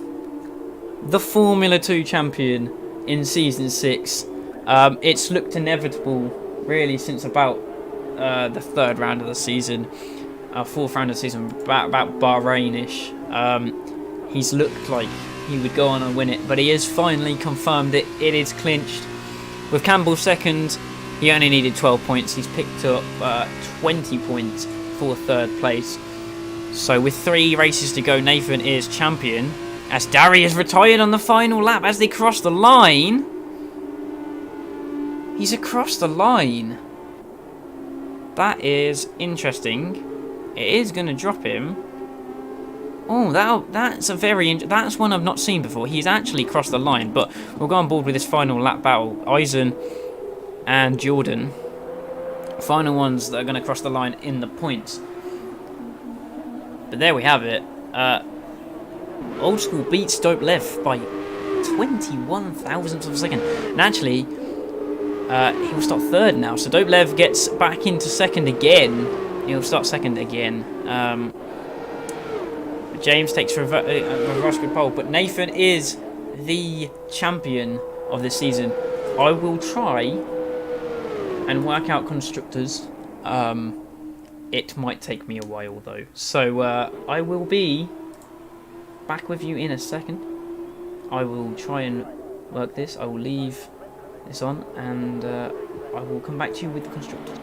the Formula 2 champion in Season 6. It's looked inevitable, really, since about the 3rd round of the season. 4th round of the season, about Bahrain-ish. He's looked like he would go on and win it, but he has finally confirmed it. It is clinched. With Campbell second, he only needed 12 points. He's picked up 20 points for 3rd place. So with 3 races to go, Nathan is champion. As Darry is retired on the final lap as they cross the line. He's across the line. That is interesting. It is going to drop him. Oh, that's that's one I've not seen before. He's actually crossed the line, but we'll go on board with this final lap battle. Eisen and Jordan, final ones that are going to cross the line in the points. But there we have it. Old School beats Dope Lev by 21 thousandths of a second. And actually, he will start 3rd now. So Dope Lev gets back into 2nd again. He'll start 2nd again. James takes reverse grid pole. But Nathan is the champion of this season. I will try and work out constructors. It might take me a while though. So I will be back with you in a second. I will try and work this. I will leave this on and I will come back to you with the constructors.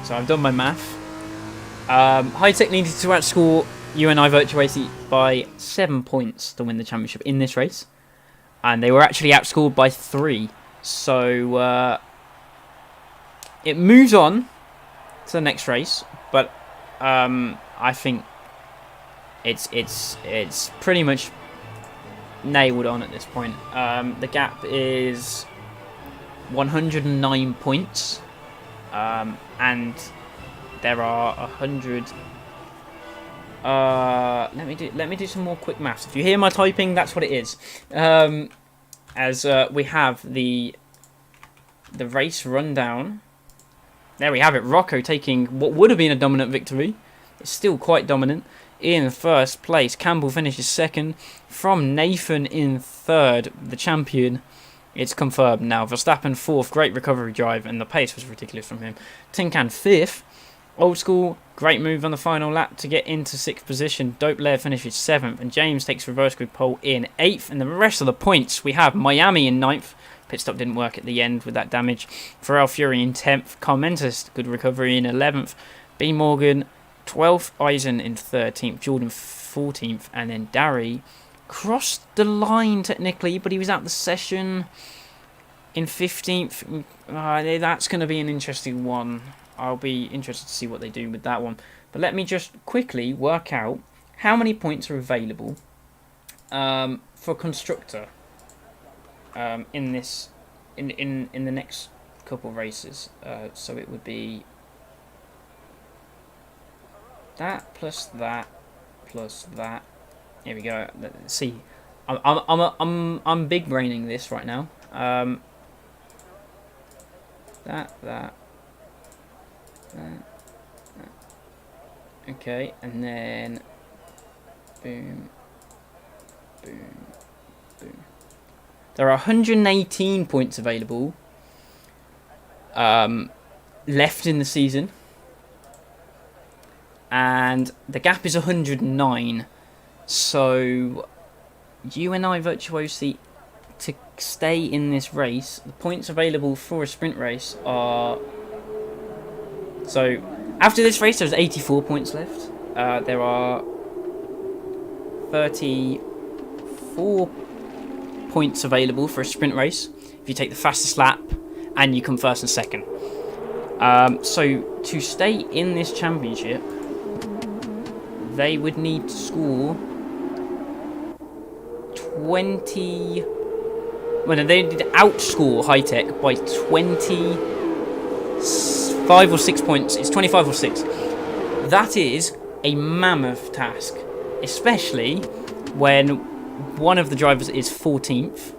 So I've done my math. High Tech needed to outscore UNI Virtuosi by 7 points to win the championship in this race. And they were actually outscored by 3. So it moves on to the next race. But I think it's pretty much nailed on at this point. The gap is 109 points. And there are 100. Let me do some more quick maths. If you hear my typing, that's what it is. As we have the race rundown. There we have it. Rocco taking what would have been a dominant victory. It's still quite dominant in 1st place. Campbell finishes 2nd. From Nathan in 3rd, the champion. It's confirmed now. Verstappen 4th, great recovery drive, and the pace was ridiculous from him. Tinkan 5th. Old School, great move on the final lap to get into 6th position. Dope Lair finishes 7th, and James takes reverse grid pole in 8th. And the rest of the points, we have Miami in 9th. Pit stop didn't work at the end with that damage. Pharrell Fury in 10th. Carmentis, good recovery in 11th. B. Morgan, 12th, Eisen in 13th, Jordan 14th, and then Darry crossed the line technically, but he was out the session in 15th. That's going to be an interesting one. I'll be interested to see what they do with that one. But let me just quickly work out how many points are available for constructor in this in the next couple of races. So it would be that plus that plus that. Here we go. Let's see, I'm big braining this right now. That. Okay, and then boom, boom, boom. There are 118 points available left in the season, and the gap is 109. So UNI Virtuosi, to stay in this race, the points available for a sprint race are... So after this race there's 84 points left. There are 34 points available for a sprint race if you take the fastest lap and you come first and second. So to stay in this championship, they would need to score 20... Well, they did outscore High Tech by 25 or 6 points. It's 25 or 6. That is a mammoth task, especially when one of the drivers is 14th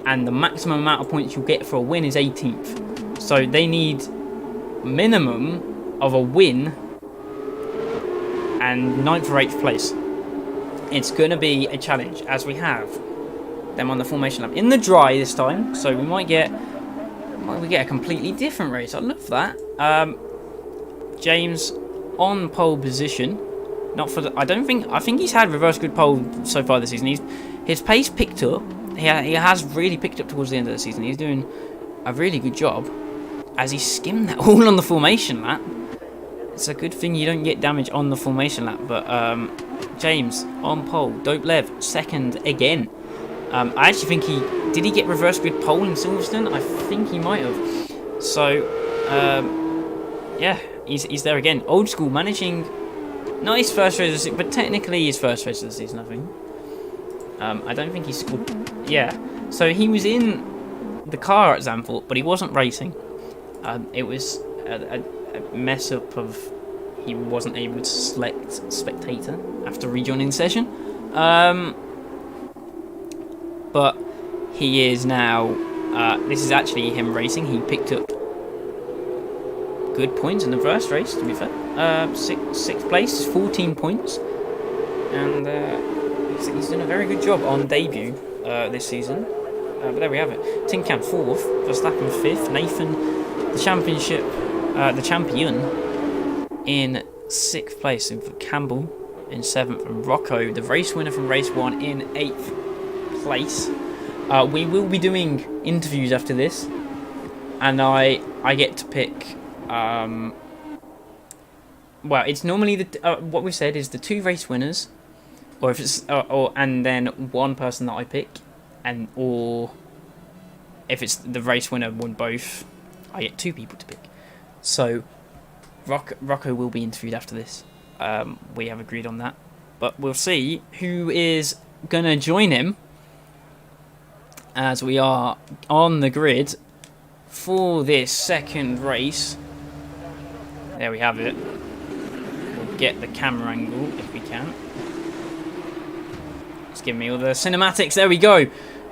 and the maximum amount of points you'll get for a win is 18th. So they need minimum of a win and 9th or 8th place. It's going to be a challenge, as we have them on the formation lap in the dry this time, so we might get a completely different race. I love that. James on pole position, not for the, I think he's had reverse grid pole so far this season. His pace picked up. He has really picked up towards the end of the season. He's doing a really good job as he skimmed that all on the formation lap. It's a good thing you don't get damage on the formation lap. But James on pole, Dope Lev second again. I actually think did he get reverse grid pole in Silverstone? I think he might have. So yeah, he's there again. Old School managing, not his first race of the season, but technically his first race of the season, I think. I don't think he scored. Yeah, so he was in the car at Zandvoort, but he wasn't racing. It was a mess up of he wasn't able to select spectator after rejoining the session. But he is now, this is actually him racing. He picked up good points in the first race, to be fair. Sixth place, 14 points. And he's done a very good job on debut this season. But there we have it. Tin Can 4th, Verstappen 5th, Nathan, the championship, the champion, in 6th place. And for Campbell in 7th, and Rocco, the race winner from race 1, in 8th place. We will be doing interviews after this, and I get to pick. Well, it's normally the what we said is the 2 race winners, or if it's and then one person that I pick, or if it's the race winner won both, I get 2 people to pick. So Rocco will be interviewed after this. We have agreed on that, but we'll see who is gonna join him, as we are on the grid for this second race. There we have it. We'll get the camera angle if we can. Just give me all the cinematics. There we go.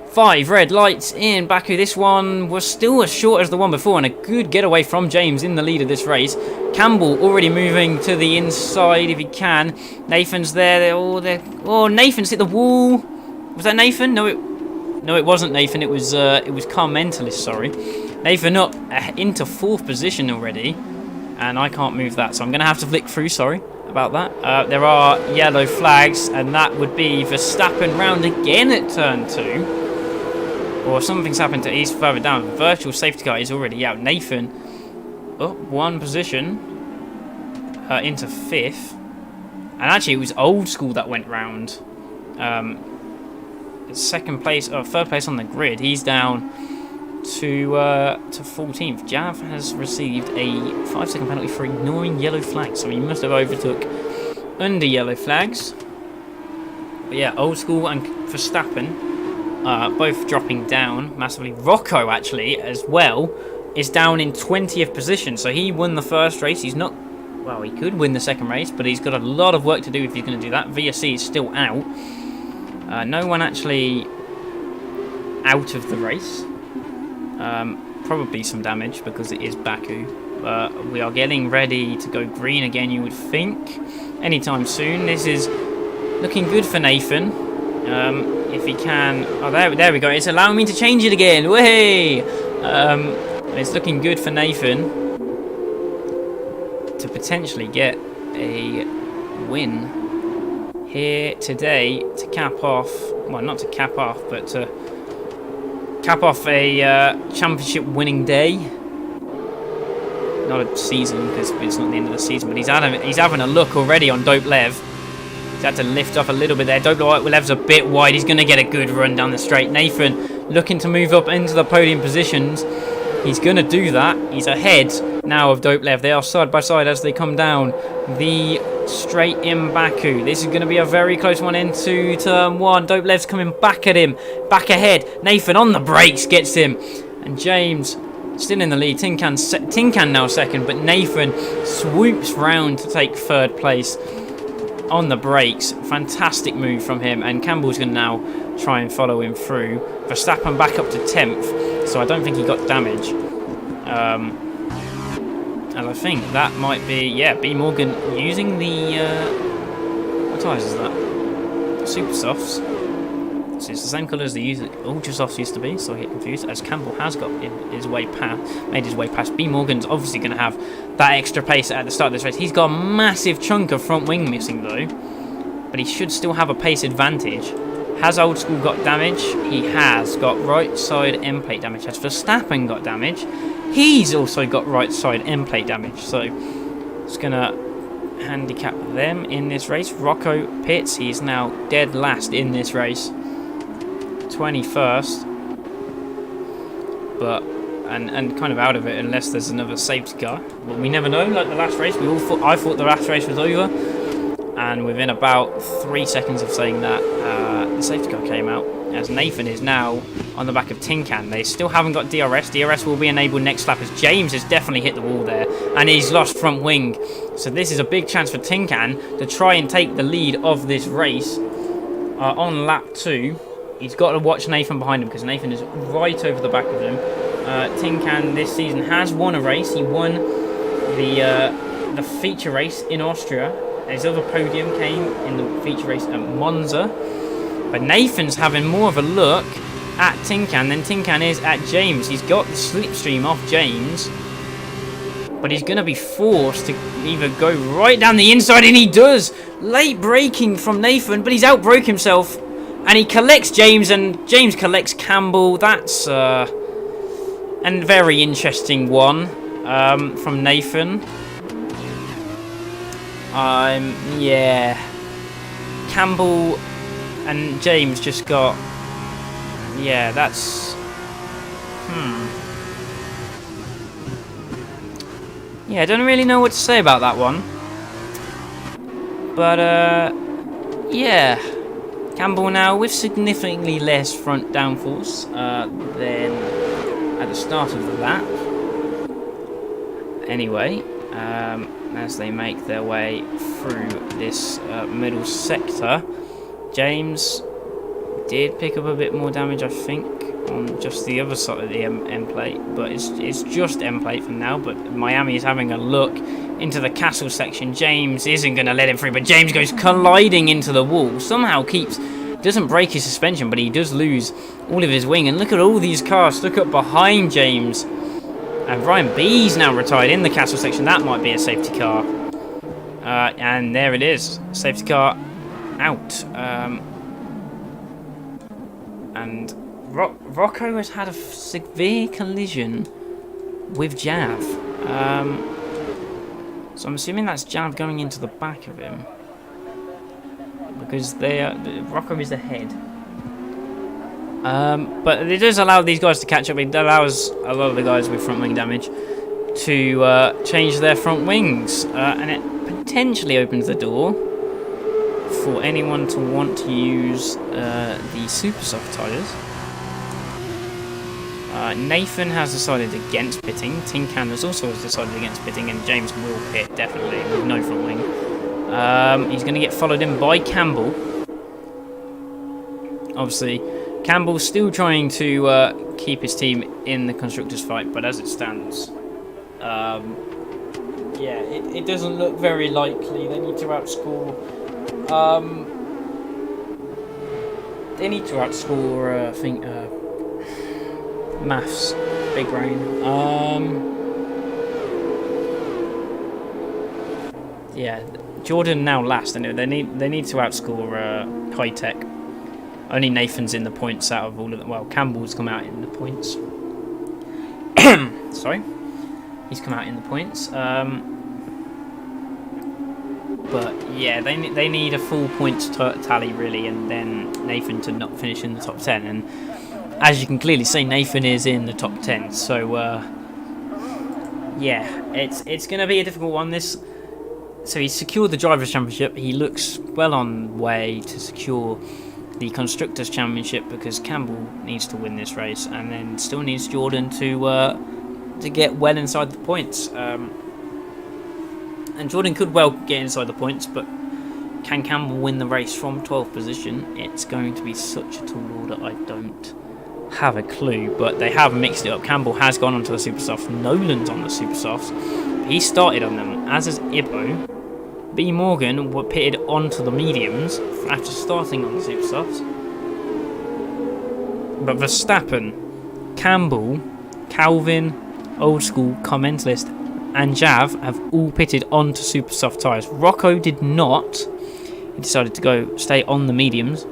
5 red lights in Baku. This one was still as short as the one before, and a good getaway from James in the lead of this race. Campbell already moving to the inside if he can. Nathan's there. Oh, Nathan's hit the wall. Was that Nathan? No, it wasn't Nathan. It was Car Mentalist. Sorry, Nathan up into 4th position already, and I can't move that, so I'm going to have to flick through. Sorry about that. There are yellow flags, and that would be Verstappen round again at turn 2. Or something's happened to. He's further down. Virtual safety car is already out. Nathan up 1 position into 5th. And actually, it was Old School that went round. Second place, or third place on the grid. He's down to 14th. Jav has received a 5-second penalty for ignoring yellow flags, so he must have overtook under yellow flags. But yeah, Old School and Verstappen both dropping down massively. Rocco actually as well is down in 20th position, so he won the first race. He's not, well, he could win the second race, but he's got a lot of work to do if he's going to do that. VSC is still out. No one actually out of the race. Probably some damage because it is Baku. We are getting ready to go green again, you would think, anytime soon. This is looking good for Nathan. If he can... Oh, there we go. It's allowing me to change it again. Way! It's looking good for Nathan to potentially get a win here today to cap off... Well, not to cap off, but to cap off a championship winning day. Not a season, because it's not the end of the season, but he's having a look already on Dope Lev. He's had to lift off a little bit there. Dope Lev's a bit wide. He's going to get a good run down the straight. Nathan looking to move up into the podium positions. He's going to do that. He's ahead now of Dope Lev. They are side by side as they come down the straight in Baku. This is going to be a very close one into turn one. Dope Lev's coming back at him. Back ahead. Nathan on the brakes gets him. And James still in the lead. Tin Can now second, but Nathan swoops round to take third place on the brakes. Fantastic move from him, and Campbell's going to now try and follow him through. Verstappen back up to 10th, so I don't think he got damage. And I think that might be, yeah, B. Morgan using the, what tyres is that? Super Softs. So it's the same colour as the Ultra Softs used to be, so I get confused, as Campbell has got made his way past. B. Morgan's obviously going to have that extra pace at the start of this race. He's got a massive chunk of front wing missing though, but he should still have a pace advantage. Has Old School got damage? He has got right side end plate damage. Has Verstappen got damage? He's also got right side end plate damage, so it's going to handicap them in this race. Rocco pits. He's now dead last in this race. 21st, but and kind of out of it unless there's another safety car. But we never know. Like the last race, I thought the last race was over, and within about 3 seconds of saying that, the safety car came out. As Nathan is now on the back of Tin Can. They still haven't got DRS. DRS will be enabled next lap as James has definitely hit the wall there, and he's lost front wing. So this is a big chance for Tin Can to try and take the lead of this race on lap 2. He's got to watch Nathan behind him because Nathan is right over the back of him. Tin Can this season has won a race. He won the feature race in Austria. His other podium came in the feature race at Monza. But Nathan's having more of a look at Tin Can than Tin Can is at James. He's got the slipstream off James, but he's going to be forced to either go right down the inside, and he does. Late braking from Nathan, but he's outbroke himself. And he collects James, and James collects Campbell. That's a very interesting one from Nathan. Yeah. Campbell and James just got... Yeah, that's... Yeah, I don't really know what to say about that one. But, yeah... Campbell now with significantly less front downforce than at the start of the lap. Anyway, as they make their way through this middle sector, James did pick up a bit more damage, I think, on just the other side of the end plate, but it's just end plate for now. But Miami is having a look into the castle section. James isn't going to let him through, but James goes colliding into the wall. Somehow doesn't break his suspension, but he does lose all of his wing. And look at all these cars stuck up behind James. And Ryan B's now retired in the castle section. That might be a safety car. And there it is. Safety car out. And Rocco has had a severe collision with Jav. So I'm assuming that's Jav going into the back of him. because Rocco is ahead. But it does allow these guys to catch up. It allows a lot of the guys with front wing damage to change their front wings, and it potentially opens the door for anyone to want to use the super soft tyres. Nathan has decided against pitting. Tin Can has also decided against pitting, and James will pit definitely with no front wing. He's going to get followed in by Campbell. Obviously, Campbell's still trying to keep his team in the constructors' fight, but as it stands, it doesn't look very likely. They need to outscore. I think. Maths, big brain. Jordan now last. Anyway, they need to outscore High Tech. Only Nathan's in the points out of all of them. Well, Campbell's come out in the points. Sorry, he's come out in the points. But yeah, they need a full points tally really, and then Nathan to not finish in the top 10. And as you can clearly see, Nathan is in the top 10. So it's going to be a difficult one. So he's secured the Drivers' Championship. He looks well on way to secure the Constructors' Championship because Campbell needs to win this race, and then still needs Jordan to get well inside the points. And Jordan could well get inside the points, but can Campbell win the race from 12th position? It's going to be such a tall order. I don't have a clue, but they have mixed it up. Campbell has gone onto the super softs. Nolan's on the super softs. He started on them, as is Ibbo. B. Morgan were pitted onto the mediums after starting on the super softs. But Verstappen, Campbell, Calvin, Old School, Commentalist, and Jav have all pitted onto super soft tyres. Rocco did not. He decided to stay on the mediums.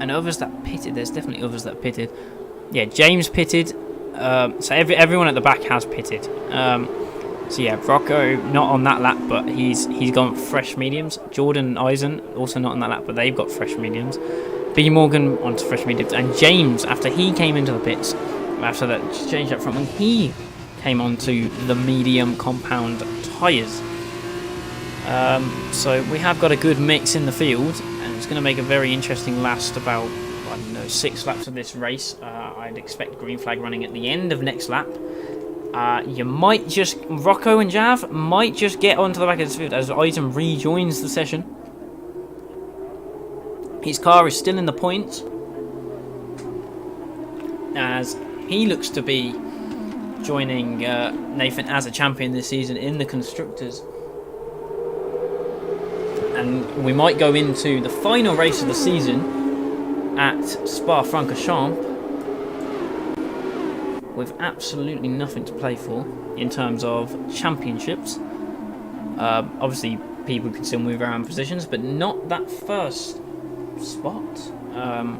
And others that pitted, there's definitely others that pitted. Yeah, James pitted. So everyone at the back has pitted. So yeah, Rocco not on that lap, but he's gone fresh mediums. Jordan and Eisen also not on that lap, but they've got fresh mediums. B. Morgan onto fresh mediums, and James, after he came into the pits, after that changed up front wing, he came onto the medium compound tyres. So we have got a good mix in the field, and it's going to make a very interesting last about 6 laps of this race. I'd expect green flag running at the end of next lap. Rocco and Jav might just get onto the back of this field as Eisen rejoins the session. His car is still in the points, as he looks to be joining Nathan as a champion this season in the Constructors. And we might go into the final race of the season at Spa-Francorchamps with absolutely nothing to play for in terms of championships. Obviously, people can still move around positions, but not that first spot. The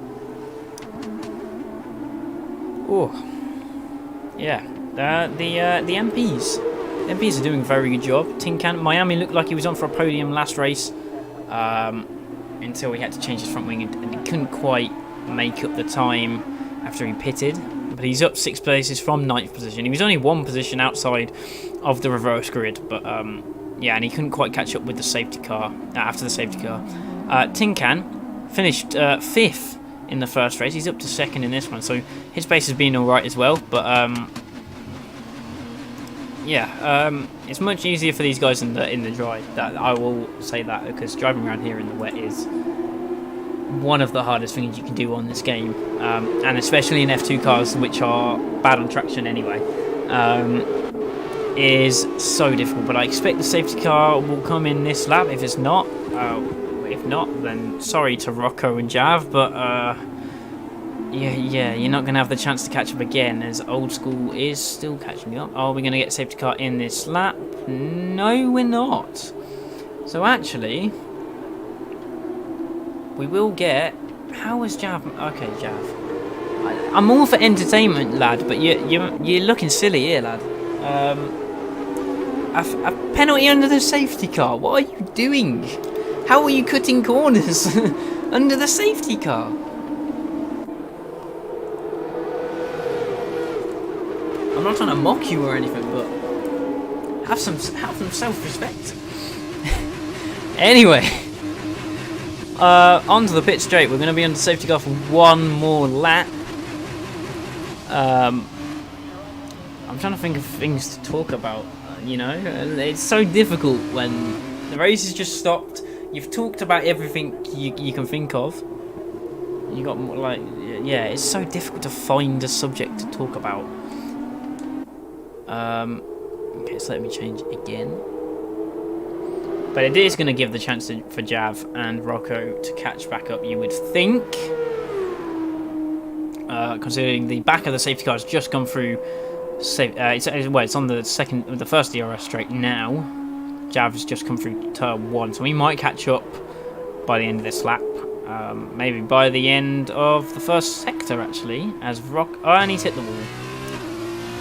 MPs are doing a very good job. Tin Can Miami looked like he was on for a podium last race, until he had to change his front wing, and he couldn't quite make up the time after he pitted. But he's up 6 places from 9th position. He was only 1 position outside of the reverse grid, but and he couldn't quite catch up with the safety car after the safety car. Tin Can finished 5th in the first race. He's up to 2nd in this one, so his pace has been alright as well. But it's much easier for these guys in the dry. That I will say that, because driving around here in the wet is one of the hardest things you can do on this game, and especially in F2 cars, which are bad on traction anyway, is so difficult. But I expect the safety car will come in this lap. If not, then sorry to Rocco and Jav, but you're not going to have the chance to catch up again, as Old School is still catching up. Are we going to get safety car in this lap? No, we're not. So actually, we will get... How is Jav? Okay, Jav. I'm all for entertainment, lad, but you're looking silly here, lad. A penalty under the safety car. What are you doing? How are you cutting corners under the safety car? I'm not trying to mock you or anything, but have some self-respect. Anyway, onto the pit straight. We're going to be under safety car for one more lap. I'm trying to think of things to talk about. You know, it's so difficult when the race has just stopped. You've talked about everything you can think of. You got like, yeah, it's so difficult to find a subject to talk about. Okay, so let me change again. But it is going to give the chance for Jav and Rocco to catch back up, you would think. Considering the back of the safety car has just come through. It's on the first DRS straight now. Jav has just come through turn 1, so we might catch up by the end of this lap. Maybe by the end of the first sector, actually, as and he's hit the wall.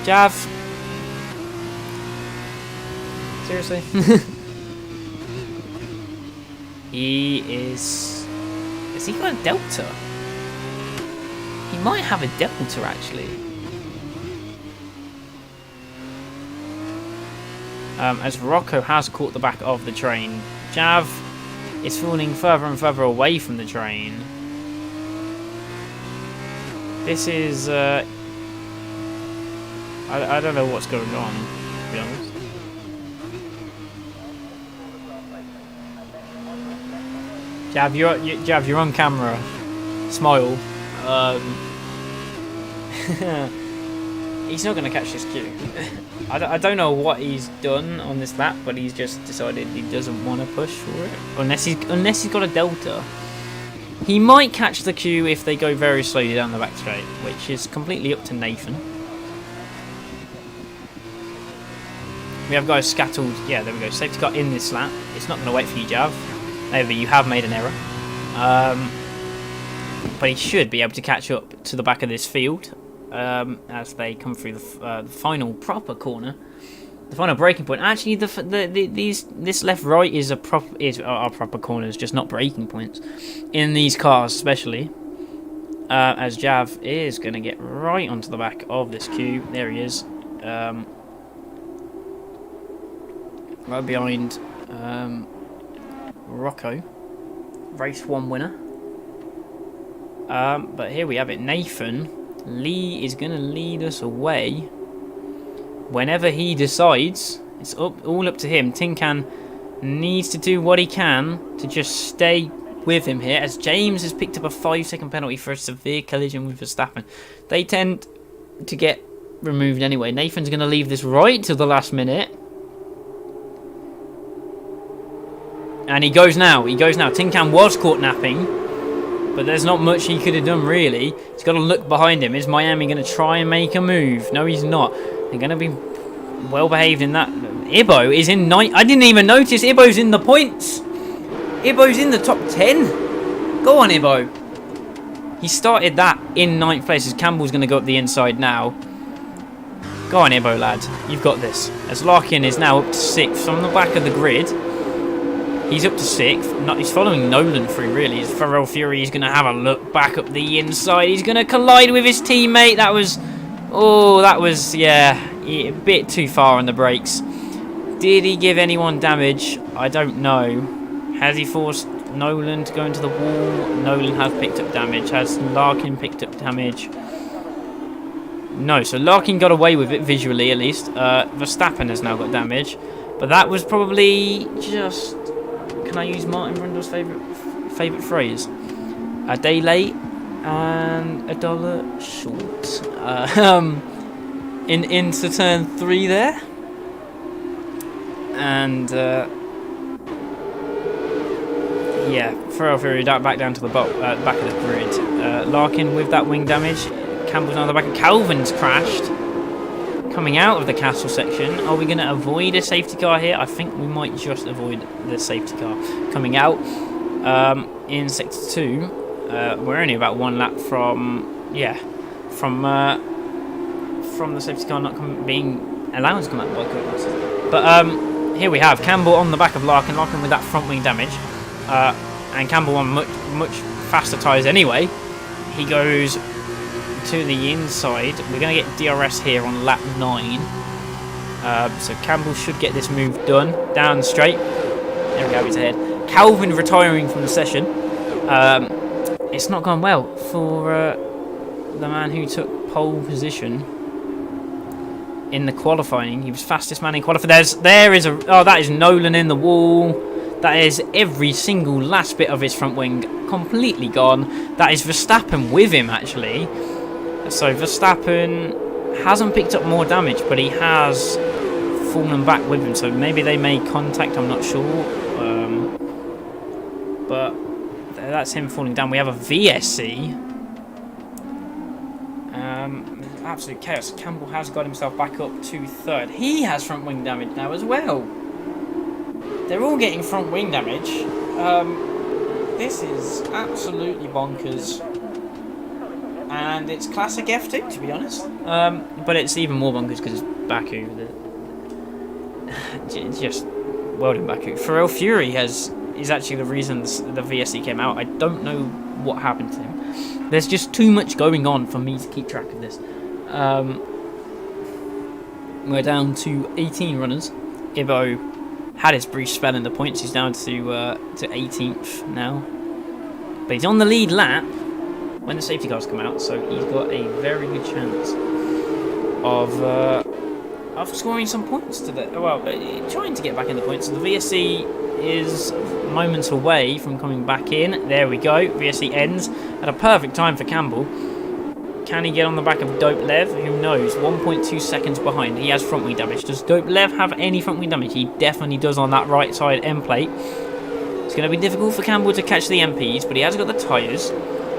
Jav. Seriously? He is... Has he got a Delta? He might have a Delta, actually. As Rocco has caught the back of the train. Jav is falling further and further away from the train. This is... I don't know what's going on, to be honest. Jav, you're on camera. Smile. He's not going to catch this queue. I don't know what he's done on this lap, but he's just decided he doesn't want to push for it. Unless he's got a Delta. He might catch the queue if they go very slowly down the back straight, which is completely up to Nathan. We have guys scattered. Yeah, there we go. Safety car in this lap. It's not going to wait for you, Jav. Maybe you have made an error. But he should be able to catch up to the back of this field. As they come through the final proper corner, the final braking point. Actually, this left right is are proper corners, just not braking points in these cars, especially. As Jav is going to get right onto the back of this queue. There he is, right behind Rocco, race 1 winner. But here we have it. Nathan Lee is going to lead us away whenever he decides. It's all up to him. Tin Can needs to do what he can to just stay with him here, as James has picked up a 5-second penalty for a severe collision with Verstappen. They tend to get removed anyway. Nathan's going to leave this right till the last minute. And he goes now. Tin Can was caught napping, but there's not much he could have done, really. He's got to look behind him. Is Miami going to try and make a move? No, he's not. They're going to be well behaved in that. Ibo is in 9. I didn't even notice Ibo's in the points. Ibo's in the top 10. Go on, Ibo. He started that in 9th place, as Campbell's going to go up the inside now. Go on, Ibo, lad. You've got this. As Larkin is now up to 6th on the back of the grid. He's up to 6th. He's following Nolan through, really. As Pharrell Fury is going to have a look back up the inside. He's going to collide with his teammate. That was... Oh, that was, yeah, a bit too far on the brakes. Did he give anyone damage? I don't know. Has he forced Nolan to go into the wall? Nolan has picked up damage. Has Larkin picked up damage? No, so Larkin got away with it, visually at least. Verstappen has now got damage. But that was probably just... Can I use Martin Brundle's favourite phrase? A day late and $1 short. Into turn 3 there. And yeah, Pharrell Fury back down to the back of the grid. Larkin with that wing damage. Campbell's now on the back. Calvin's crashed. Coming out of the castle section. Are we going to avoid a safety car here? I think we might just avoid the safety car. Coming out in sector 2. We're only about 1 lap from the safety car not being allowed to come out by quick. But here we have Campbell on the back of Larkin. Larkin with that front wing damage. And Campbell on much faster tyres anyway. He goes to the inside. We're going to get DRS here on lap 9. So Campbell should get this move done. Down straight. There we go, he's ahead. Calvin retiring from the session. It's not gone well for the man who took pole position in the qualifying. He was fastest man in qualifying. That is Nolan in the wall. That is every single last bit of his front wing completely gone. That is Verstappen with him, actually. So Verstappen hasn't picked up more damage, but he has fallen back with him. So maybe they made contact, I'm not sure. But that's him falling down. We have a VSC. Absolute chaos. Campbell has got himself back up to third. He has front wing damage now as well. They're all getting front wing damage. This is absolutely bonkers. And it's classic F2, to be honest. But it's even more bonkers because it's Baku. Just well done, Baku. Pharrell Fury is actually the reason the VSC came out. I don't know what happened to him. There's just too much going on for me to keep track of this. We're down to 18 runners. Ivo had his brief spell in the points. He's down to 18th now. But he's on the lead lap when the safety cars come out, so he's got a very good chance of scoring some points today. Well, trying to get back in the points. So the VSC is moments away from coming back in. There we go. VSC ends at a perfect time for Campbell. Can he get on the back of Dopev? Who knows? 1.2 seconds behind. He has front wing damage. Does Dopev have any front wing damage? He definitely does on that right side end plate. It's going to be difficult for Campbell to catch the MPs, but he has got the tyres.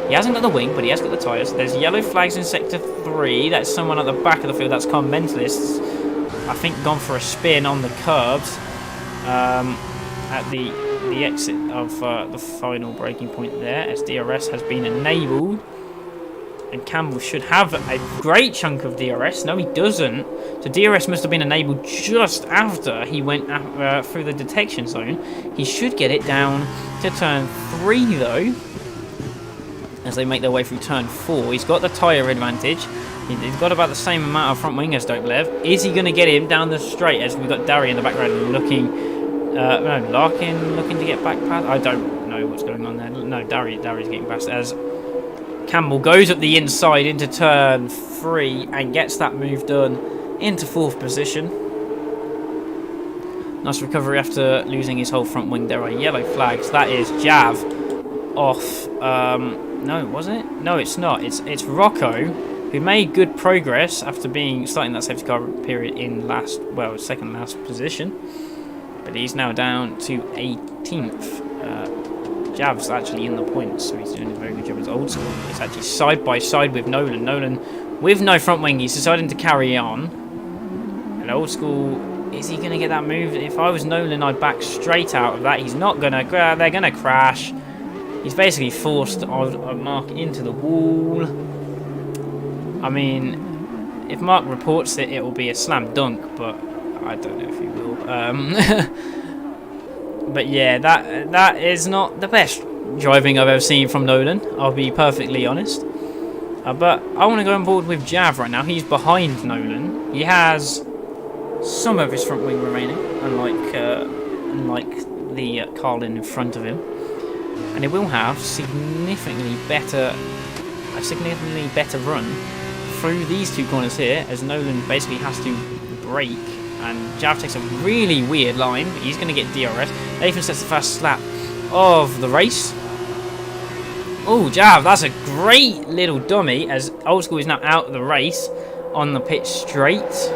He hasn't got the wing, but he has got the tyres. There's yellow flags in sector 3. That's someone at the back of the field. That's car mentalists. I think gone for a spin on the curbs at the exit of the final braking point there, as DRS has been enabled. And Campbell should have a great chunk of DRS. No, he doesn't. So DRS must have been enabled just after he went through the detection zone. He should get it down to turn 3, though, as they make their way through turn 4. He's got the tyre advantage. He's got about the same amount of front wing as Dopev. Is he going to get him down the straight? As we've got Dari in the background looking... no, Larkin looking to get back past. I don't know what's going on there. No, Dari's getting past as Campbell goes up the inside into turn 3 and gets that move done into 4th position. Nice recovery after losing his whole front wing. There are yellow flags. That is Jav off. No, was it? No, it's not. It's Rocco, who made good progress after starting that safety car period in second last position. But he's now down to 18th. Jav's actually in the points, so he's doing a very good job as Old School. He's actually side by side with Nolan. Nolan, with no front wing, he's deciding to carry on. And Old School, is he going to get that move? If I was Nolan, I'd back straight out of that. He's not going to. They're going to crash. He's basically forced Mark into the wall. I mean, if Mark reports it, it will be a slam dunk, but I don't know if he will. But yeah, that is not the best driving I've ever seen from Nolan, I'll be perfectly honest. But I want to go on board with Jav right now. He's behind Nolan. He has some of his front wing remaining, unlike the Carlin in front of him. And it will have a significantly better run through these two corners here, as Nolan basically has to brake. And Jav takes a really weird line, but he's going to get DRS. Nathan sets the fastest lap of the race. Oh, Jav, that's a great little dummy, as Old School is now out of the race on the pit straight.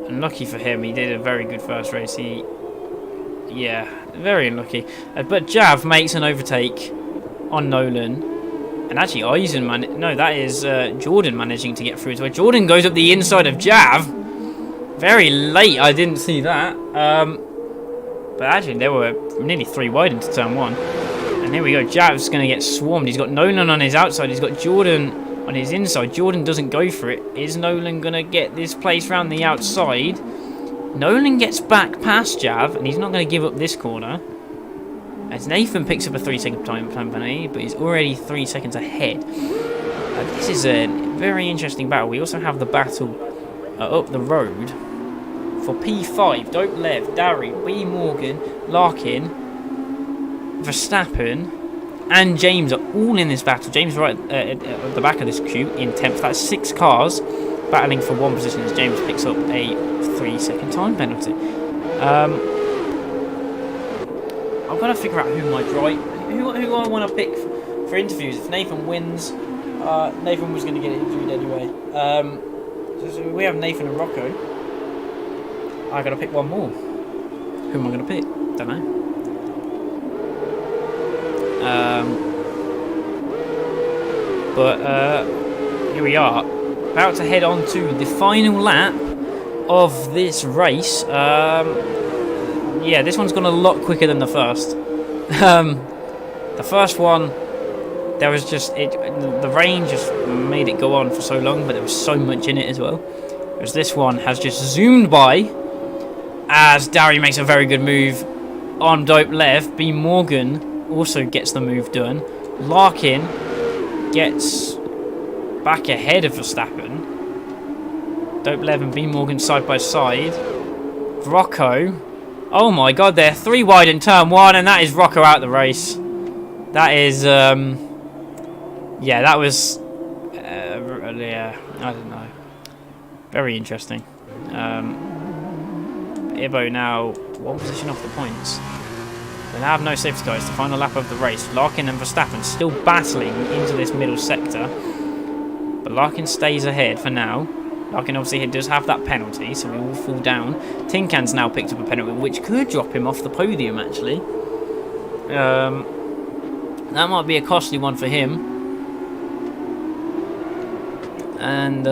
Unlucky for him, he did a very good first race. Yeah, very unlucky. But Jav makes an overtake on Nolan. And actually, that is Jordan managing to get through as well. Jordan goes up the inside of Jav. Very late, I didn't see that. But actually, there were nearly 3 wide into turn 1. And here we go, Jav's going to get swarmed. He's got Nolan on his outside, he's got Jordan on his inside. Jordan doesn't go for it. Is Nolan going to get this place round the outside? Nolan gets back past Jav, and he's not going to give up this corner. As Nathan picks up a 3-second time penalty, but he's already 3 seconds ahead. This is a very interesting battle. We also have the battle up the road for P5. Dope Lev, Dari, B. Morgan, Larkin, Verstappen, and James are all in this battle. James right at the back of this queue in 10th. That's 6 cars battling for one position as James picks up a 3-second time penalty. I've got to figure out who my drive, who I want to pick for interviews. If Nathan wins, Nathan was going to get interviewed anyway. So we have Nathan and Rocco. I got to pick one more. Who am I going to pick? Don't know. But here we are, about to head on to the final lap of this race. Yeah, this one's gone a lot quicker than the first. The first one, there was just the rain just made it go on for so long, but there was so much in it as well. Whereas this one has just zoomed by as Dari makes a very good move on Dope Lev. B. Morgan also gets the move done. Larkin gets back ahead of Verstappen. Dope Lev and B. Morgan side by side. Rocco. Oh my god, they're 3 wide in turn 1, and that is Rocco out the race. That is, yeah, that was, yeah, I don't know. Very interesting. Ibo now 1 position off the points. They now have no safety cars. The final lap of the race. Larkin and Verstappen still battling into this middle sector. But Larkin stays ahead for now. Larkin obviously does have that penalty, so he will fall down. Tin Can's now picked up a penalty, which could drop him off the podium, actually. That might be a costly one for him. And,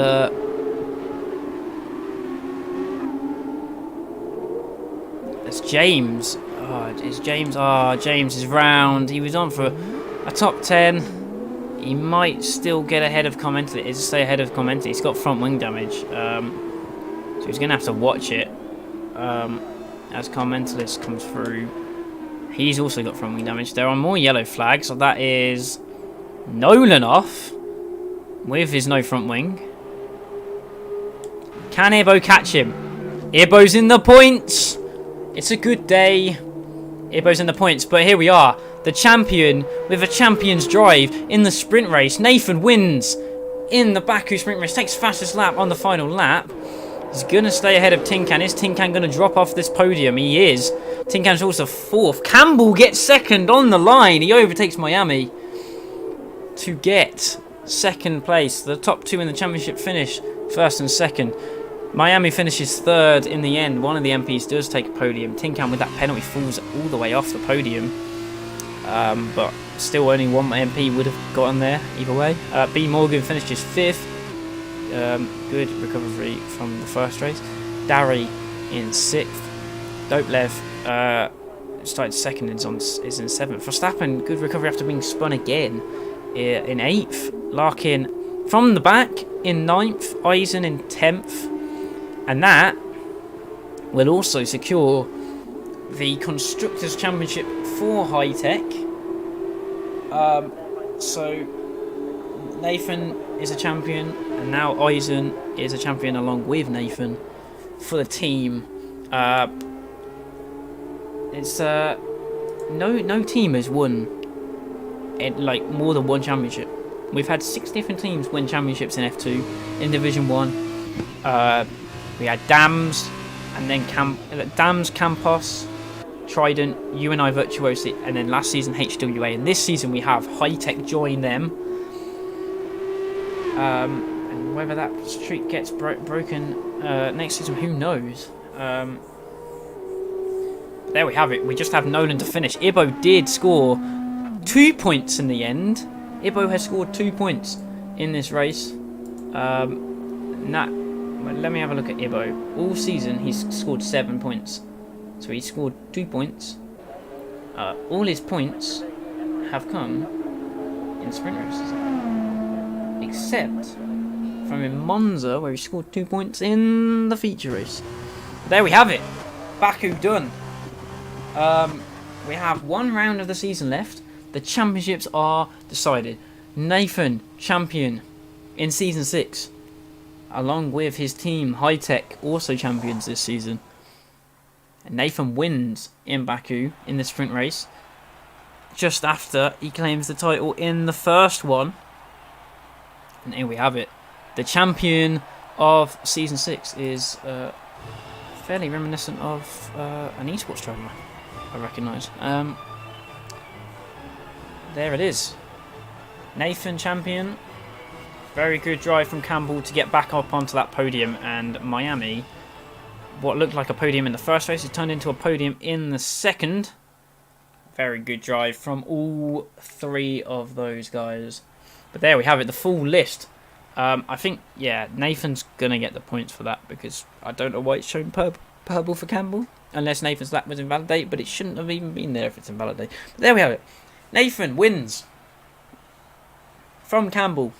it's James. Oh, it's James. Oh, James is round. He was on for a top 10. He might still get ahead of Commenty. He's stay ahead of Commenty. He's got front wing damage, so he's going to have to watch it as Commentalist comes through. He's also got front wing damage. There are more yellow flags, so that is Nolan off with his no front wing. Can Ibo catch him? Ibo's in the points. It's a good day. Ibo's in the points, but here we are. The champion with a champion's drive in the sprint race. Nathan wins in the Baku sprint race. Takes fastest lap on the final lap. He's going to stay ahead of Tin Can. Is Tin Can going to drop off this podium? He is. Tin Can's also 4th. Campbell gets 2nd on the line. He overtakes Miami to get 2nd place. The top 2 in the championship finish 1st and 2nd. Miami finishes 3rd in the end. One of the MPs does take a podium. Tin Can with that penalty falls all the way off the podium. But still only one MP would have gotten there either way. B. Morgan finishes 5th. Good recovery from the first race. Dari in 6th. Dope Lev started 2nd, is in 7th. Verstappen, good recovery after being spun again in 8th. Larkin from the back in 9th. Eisen in 10th. And that will also secure the Constructors' Championship for High Tech. So Nathan is a champion, and now Eisen is a champion along with Nathan for the team. It's no team has won like more than one championship. We've had 6 different teams win championships in F2 in Division 1. We had Dams, and then Dams, Campos, Trident, UNI Virtuosi, and then last season HWA. And this season we have High Tech join them. And whether that streak gets broken next season, who knows? There we have it. We just have Nolan to finish. Ibo did score 2 points in the end. Ibo has scored 2 points in this race. Let me have a look at Ibo. All season he's scored 7 points. So he scored 2 points. All his points have come in sprint races. Except from in Monza, where he scored 2 points in the feature race. there we have it. Baku done. We have one round of the season left. The championships are decided. Nathan, champion in Season 6. Along with his team, High Tech, also champions this season. And Nathan wins in Baku in the sprint race. Just after he claims the title in the first one. And here we have it. The champion of Season 6 is fairly reminiscent of an esports traveller, I recognise. There it is. Nathan champion. Very good drive from Campbell to get back up onto that podium. And Miami, what looked like a podium in the first race, has turned into a podium in the second. Very good drive from all three of those guys. But there we have it, the full list. I think, yeah, Nathan's going to get the points for that because I don't know why it's shown purple for Campbell. Unless Nathan's lap was invalidated, but it shouldn't have even been there if it's invalidated. But there we have it. Nathan wins from Campbell.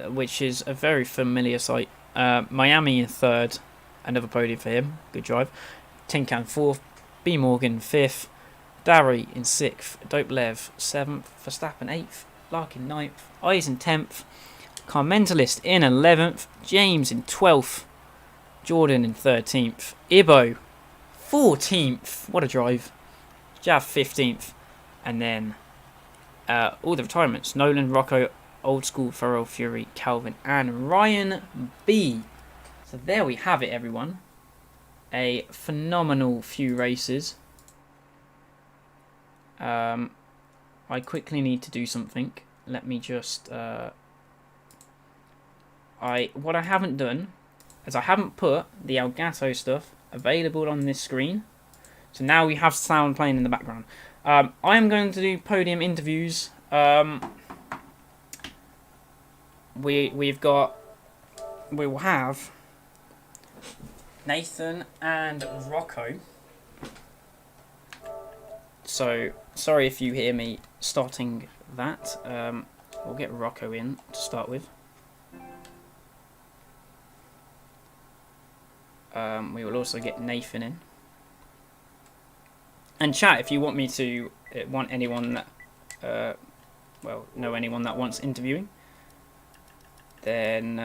Which is a very familiar sight. Miami in third. Another podium for him. Good drive. Tinkan fourth. B. Morgan fifth. Darry in sixth. Dopelev seventh. Verstappen eighth. Larkin ninth. Eisen 10th. Carmentalist in 11th. James in 12th. Jordan in 13th. Ibo 14th. What a drive. Jav 15th. And then all the retirements. Nolan, Rocco, Old School, Farrell, Fury, Calvin and Ryan B. So there we have it, everyone. A phenomenal few races. I quickly need to do something. Let me just... what I haven't done is I haven't put the Elgato stuff available on this screen. So now we have sound playing in the background. I am going to do podium interviews. We will have Nathan and Rocco. So sorry if you hear me starting that. We'll get Rocco in to start with. We will also get Nathan in. And chat if you want me to want anyone that know anyone that wants interviewing. Then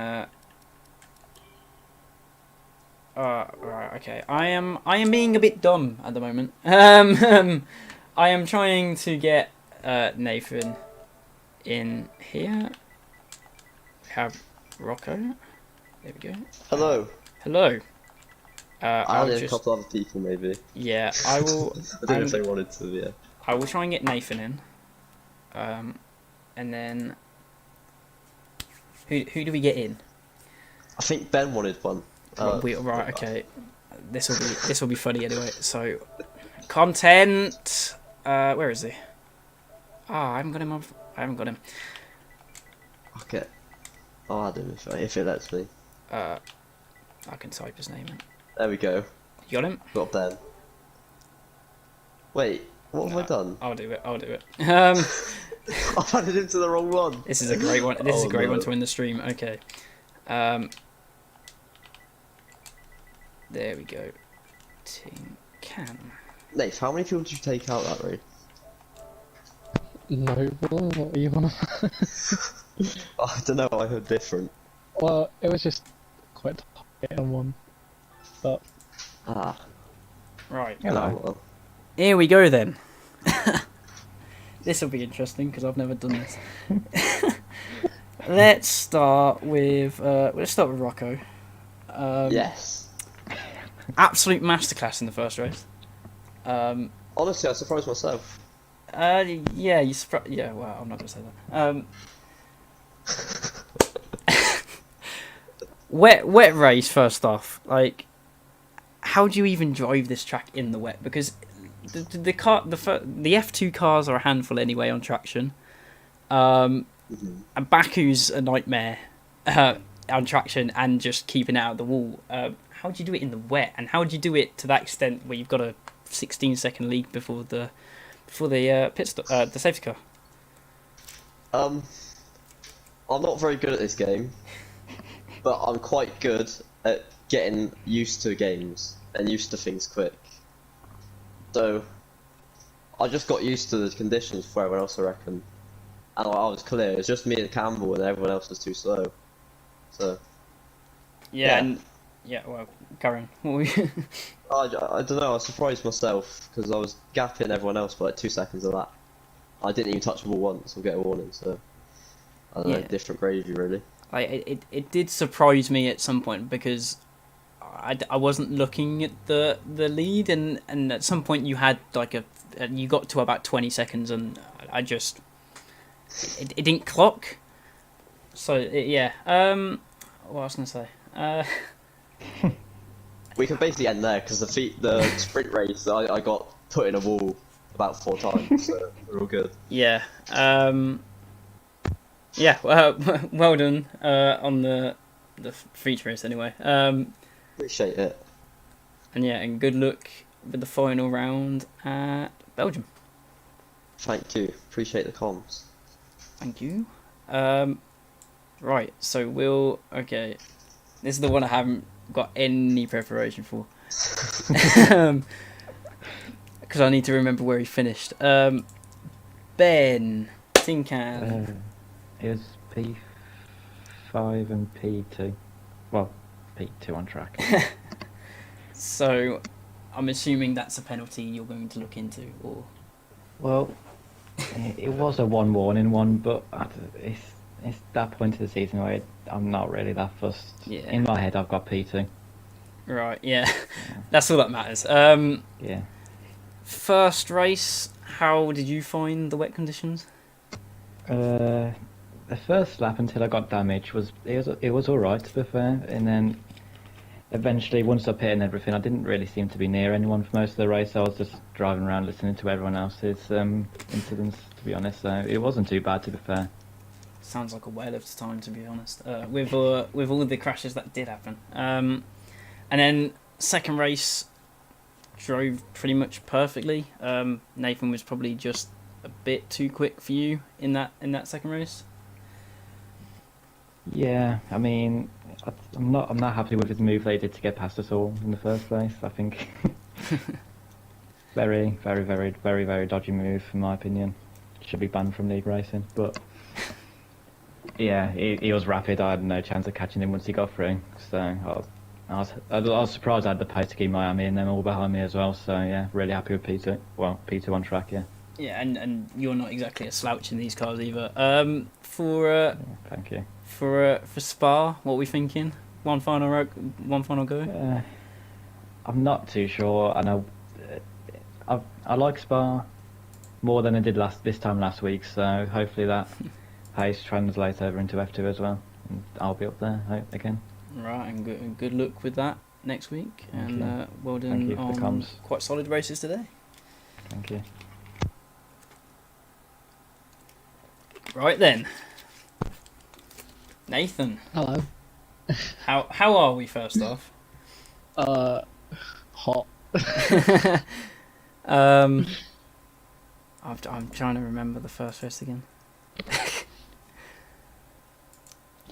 right, okay. I am being a bit dumb at the moment. I am trying to get Nathan in here. We have Rocco. There we go. Hello. Hello. I'll add a couple other people, maybe. Yeah, I will. I don't know if they wanted to, yeah. I will try and get Nathan in. And then who do we get in? I think Ben wanted one. Right, okay. This will be funny anyway. So, content. Where is he? I haven't got him. Okay. I'll add him if it lets me. I can type his name in. There we go. You got him? Got Ben. Wait, what have I done? I'll do it. I've added him to the wrong one. This is a great one. This is a great one to win the stream. Okay. There we go. Tin Can. Nate, how many people did you take out that race? No, what are you on about? I don't know, I heard different. Well, it was just quite tight on one. But Right. Oh, well. Here we go then. This will be interesting because I've never done this. Let's start with Rocco. Yes. Absolute masterclass in the first race. Honestly, I surprised myself. Yeah, yeah. Well, I'm not gonna say that. Wet race first off. Like, how do you even drive this track in the wet? Because the F2 cars are a handful anyway on traction. And Baku's a nightmare on traction and just keeping it out of the wall. How do you do it in the wet? And how do you do it to that extent where you've got a 16-second lead before the pit stop, the safety car? I'm not very good at this game. but I'm quite good at getting used to games and used to things quick. So I just got used to the conditions for everyone else, I reckon. And I was clear. It's just me and Campbell, and everyone else was too slow. So Yeah, Yeah. and yeah. Well, Karen, what were you? I don't know. I was surprised myself because I was gapping everyone else for like 2 seconds of that. I didn't even touch the ball once or get a warning. So I don't know. Yeah. Different gravy, really. It did surprise me at some point because I wasn't looking at the lead, and at some point you had like you got to about 20 seconds, and I just it didn't clock. So yeah. What was I gonna say? We can basically end there because the sprint race I got put in a wall about 4 times. So we're all good. Yeah. Yeah. Well done on the feature race anyway. Appreciate it. And yeah, and good luck with the final round at Belgium. Thank you. Appreciate the comms. Thank you. Right, so okay. This is the one I haven't got any preparation for. Because I need to remember where he finished. Ben Tinkan. It was P5 and P2. Well, P2 on track. So, I'm assuming that's a penalty you're going to look into, or Well, it was a one warning one, but it's that point of the season where I'm not really that fussed. Yeah. In my head, I've got P2. right? Yeah, that's all that matters. Yeah. First race, how did you find the wet conditions? The first lap until I got damaged it was all right, to be fair, and then eventually once I pit and everything, I didn't really seem to be near anyone for most of the race. I was just driving around listening to everyone else's incidents, to be honest. So it wasn't too bad, to be fair. Sounds like a whale of time, to be honest. With all of the crashes that did happen, and then second race drove pretty much perfectly. Nathan was probably just a bit too quick for you in that second race. Yeah, I mean, I'm not happy with his move they did to get past us all in the first place. I think very, very, very, very, very dodgy move, in my opinion. Should be banned from league racing, but yeah, he was rapid. I had no chance of catching him once he got through. So I was surprised I had the pace to keep Miami and them all behind me as well. So yeah, really happy with P2. Well, P2 on track, yeah. Yeah, and you're not exactly a slouch in these cars either. Thank you. For Spa, what are we thinking? One final go. I'm not too sure. I know I like Spa more than I did this time last week. So hopefully that pace translates over into F2 as well. And I'll be up there again. Right, and good luck with that next week. Thank and you. well done Thank you for the on comms. quite solid races today. Thank you. Right then, Nathan, Hello. how are we first off? Hot. I'm trying to remember the first race again. First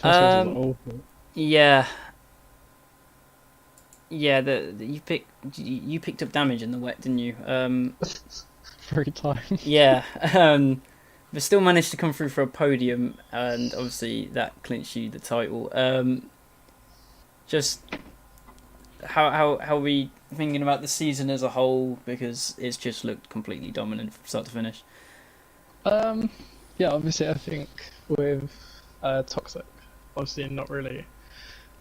race was awful. Yeah. Yeah, you picked up damage in the wet, didn't you? 3 times. Yeah. But still managed to come through for a podium, and obviously that clinched you the title. Just how are we thinking about the season as a whole? Because it's just looked completely dominant from start to finish. Yeah, obviously I think with Toxic, obviously not really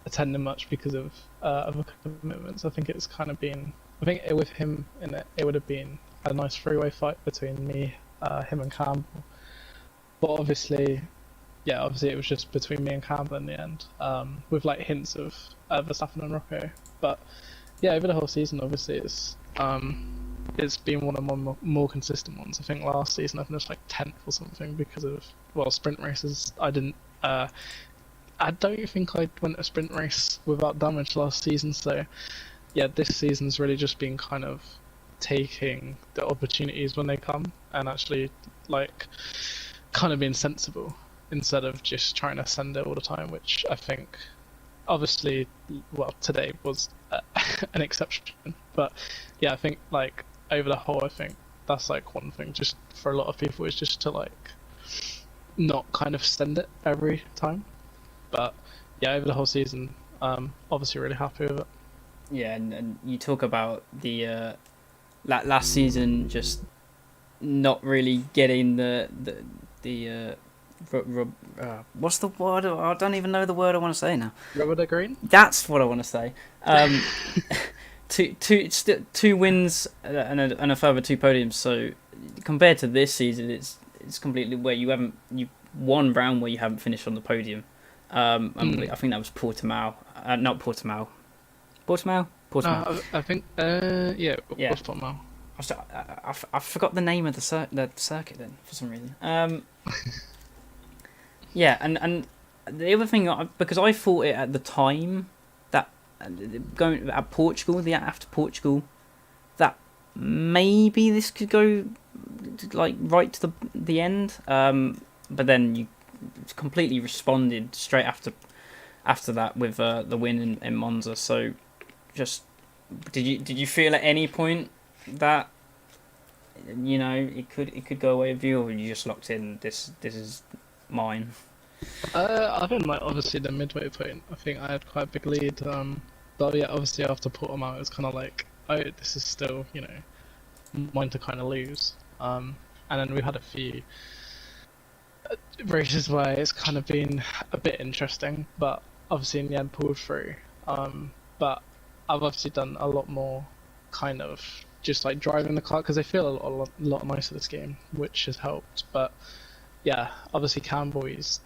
attending much because of other commitments. I think it's kind of been. I think with him in it, it would have been a nice three-way fight between me, him, and Campbell. But obviously it was just between me and Campbell in the end, with like hints of Verstappen and Rocco. But yeah, over the whole season, obviously it's been one of my more consistent ones. I think last season I finished like 10th or something because of sprint races. I don't think I went a sprint race without damage last season. So yeah, this season's really just been kind of taking the opportunities when they come and actually like kind of being sensible instead of just trying to send it all the time, which I think obviously, well, today was an exception, but yeah, I think like over the whole, I think that's like one thing. Just for a lot of people, is just to like not kind of send it every time. But yeah, over the whole season, obviously really happy with it. Yeah, and you talk about the last season just not really getting the what's the word? I don't even know the word I want to say now. Rubber green. That's what I want to say. Two wins and a further 2 podiums. So compared to this season, it's completely where you one round where you haven't finished on the podium. I think that was Portimao, not Portimao. Portimao. I think yeah, it Yeah. was Portimao. I forgot the name of the circuit then for some reason. Yeah, and the other thing, because I thought it at the time that going at Portugal, after Portugal, that maybe this could go like right to the end. But then you completely responded straight after that with the win in Monza. So, just did you feel at any point that it could go away with you, or were you just locked in? This is mine. I think like obviously the midway point, I think I had quite a big lead. But yeah, obviously after Portimao, it was kind of like, oh, this is still mine to kind of lose. And then we had a few races where it's kind of been a bit interesting, but obviously in the end pulled through. But I've obviously done a lot more kind of just like driving the car because I feel a lot nicer this game, which has helped. But yeah, obviously Campbell, he's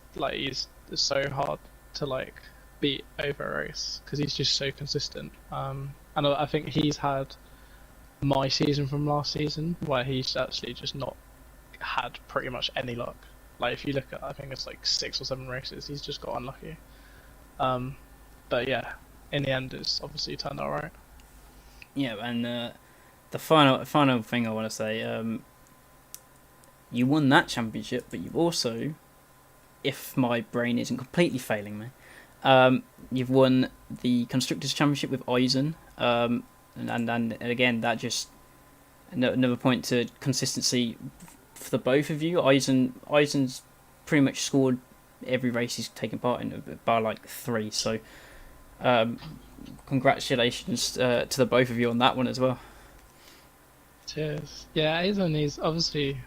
so hard to like beat over a race because he's just so consistent. And I think he's had my season from last season where he's actually just not had pretty much any luck. Like if you look at, I think it's like 6 or 7 races, he's just got unlucky. But yeah, in the end, it's obviously turned out right. Yeah, and the final thing I want to say, you won that championship, but you've also, if my brain isn't completely failing me, you've won the Constructors' Championship with Eisen, and again, that just another point to consistency for the both of you. Eisen's pretty much scored every race he's taken part in, by like 3, so congratulations to the both of you on that one as well. Cheers. Yeah, Eisen, he's obviously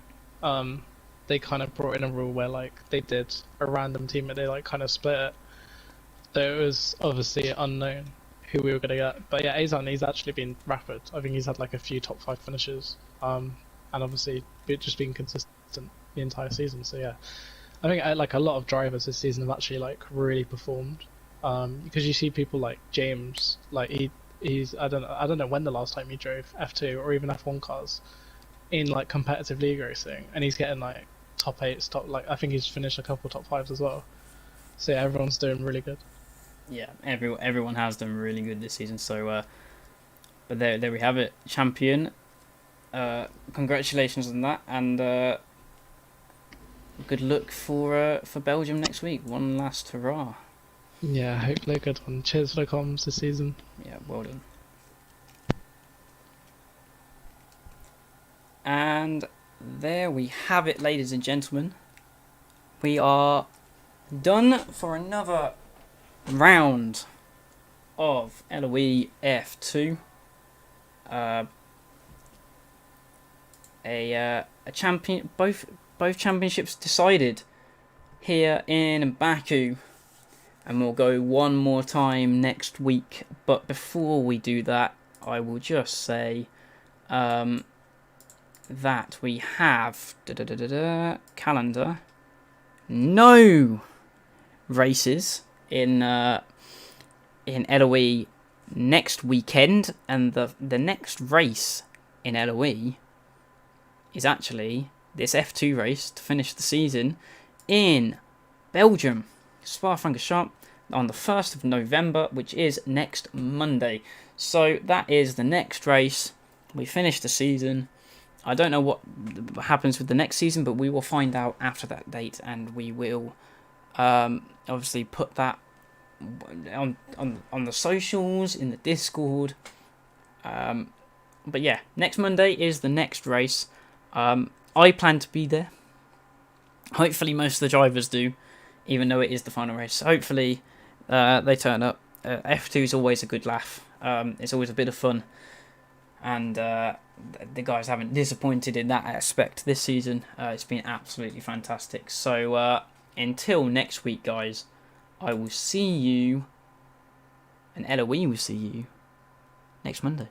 they kind of brought in a rule where like they did a random team and they like kind of split it. So it was obviously unknown who we were gonna get. But yeah, Azan, he's actually been rapid. I think he's had like a few top 5 finishes. And obviously just being consistent the entire season. So yeah, I think like a lot of drivers this season have actually like really performed. Because you see people like James, like he's I don't know when the last time he drove F2 or even F1 cars in like competitive league racing, and he's getting like top 8s, I think he's finished a couple top 5s as well. So yeah, everyone's doing really good. Yeah, everyone has done really good this season. So, but there we have it, champion. Congratulations on that, and good luck for Belgium next week. One last hurrah. Yeah, hopefully a good one. Cheers for the comms this season. Yeah, well done. And there we have it, ladies and gentlemen. We are done for another round of LOE F2. A champion. Both championships decided here in Baku. And we'll go one more time next week. But before we do that, I will just say that we have calendar. No races in LOE next weekend, and the next race in LOE is actually this F2 race to finish the season in Belgium. Spa-Francorchamps on the 1st of November, which is next Monday. So that is the next race. We finish the season. I don't know what happens with the next season, but we will find out after that date, and we will obviously put that on the socials, in the Discord. But yeah, next Monday is the next race. I plan to be there. Hopefully most of the drivers do, even though it is the final race. Hopefully they turn up. F2 is always a good laugh. It's always a bit of fun. And the guys haven't disappointed in that aspect this season. It's been absolutely fantastic. So until next week, guys, I will see you, and Eloise will see you next Monday.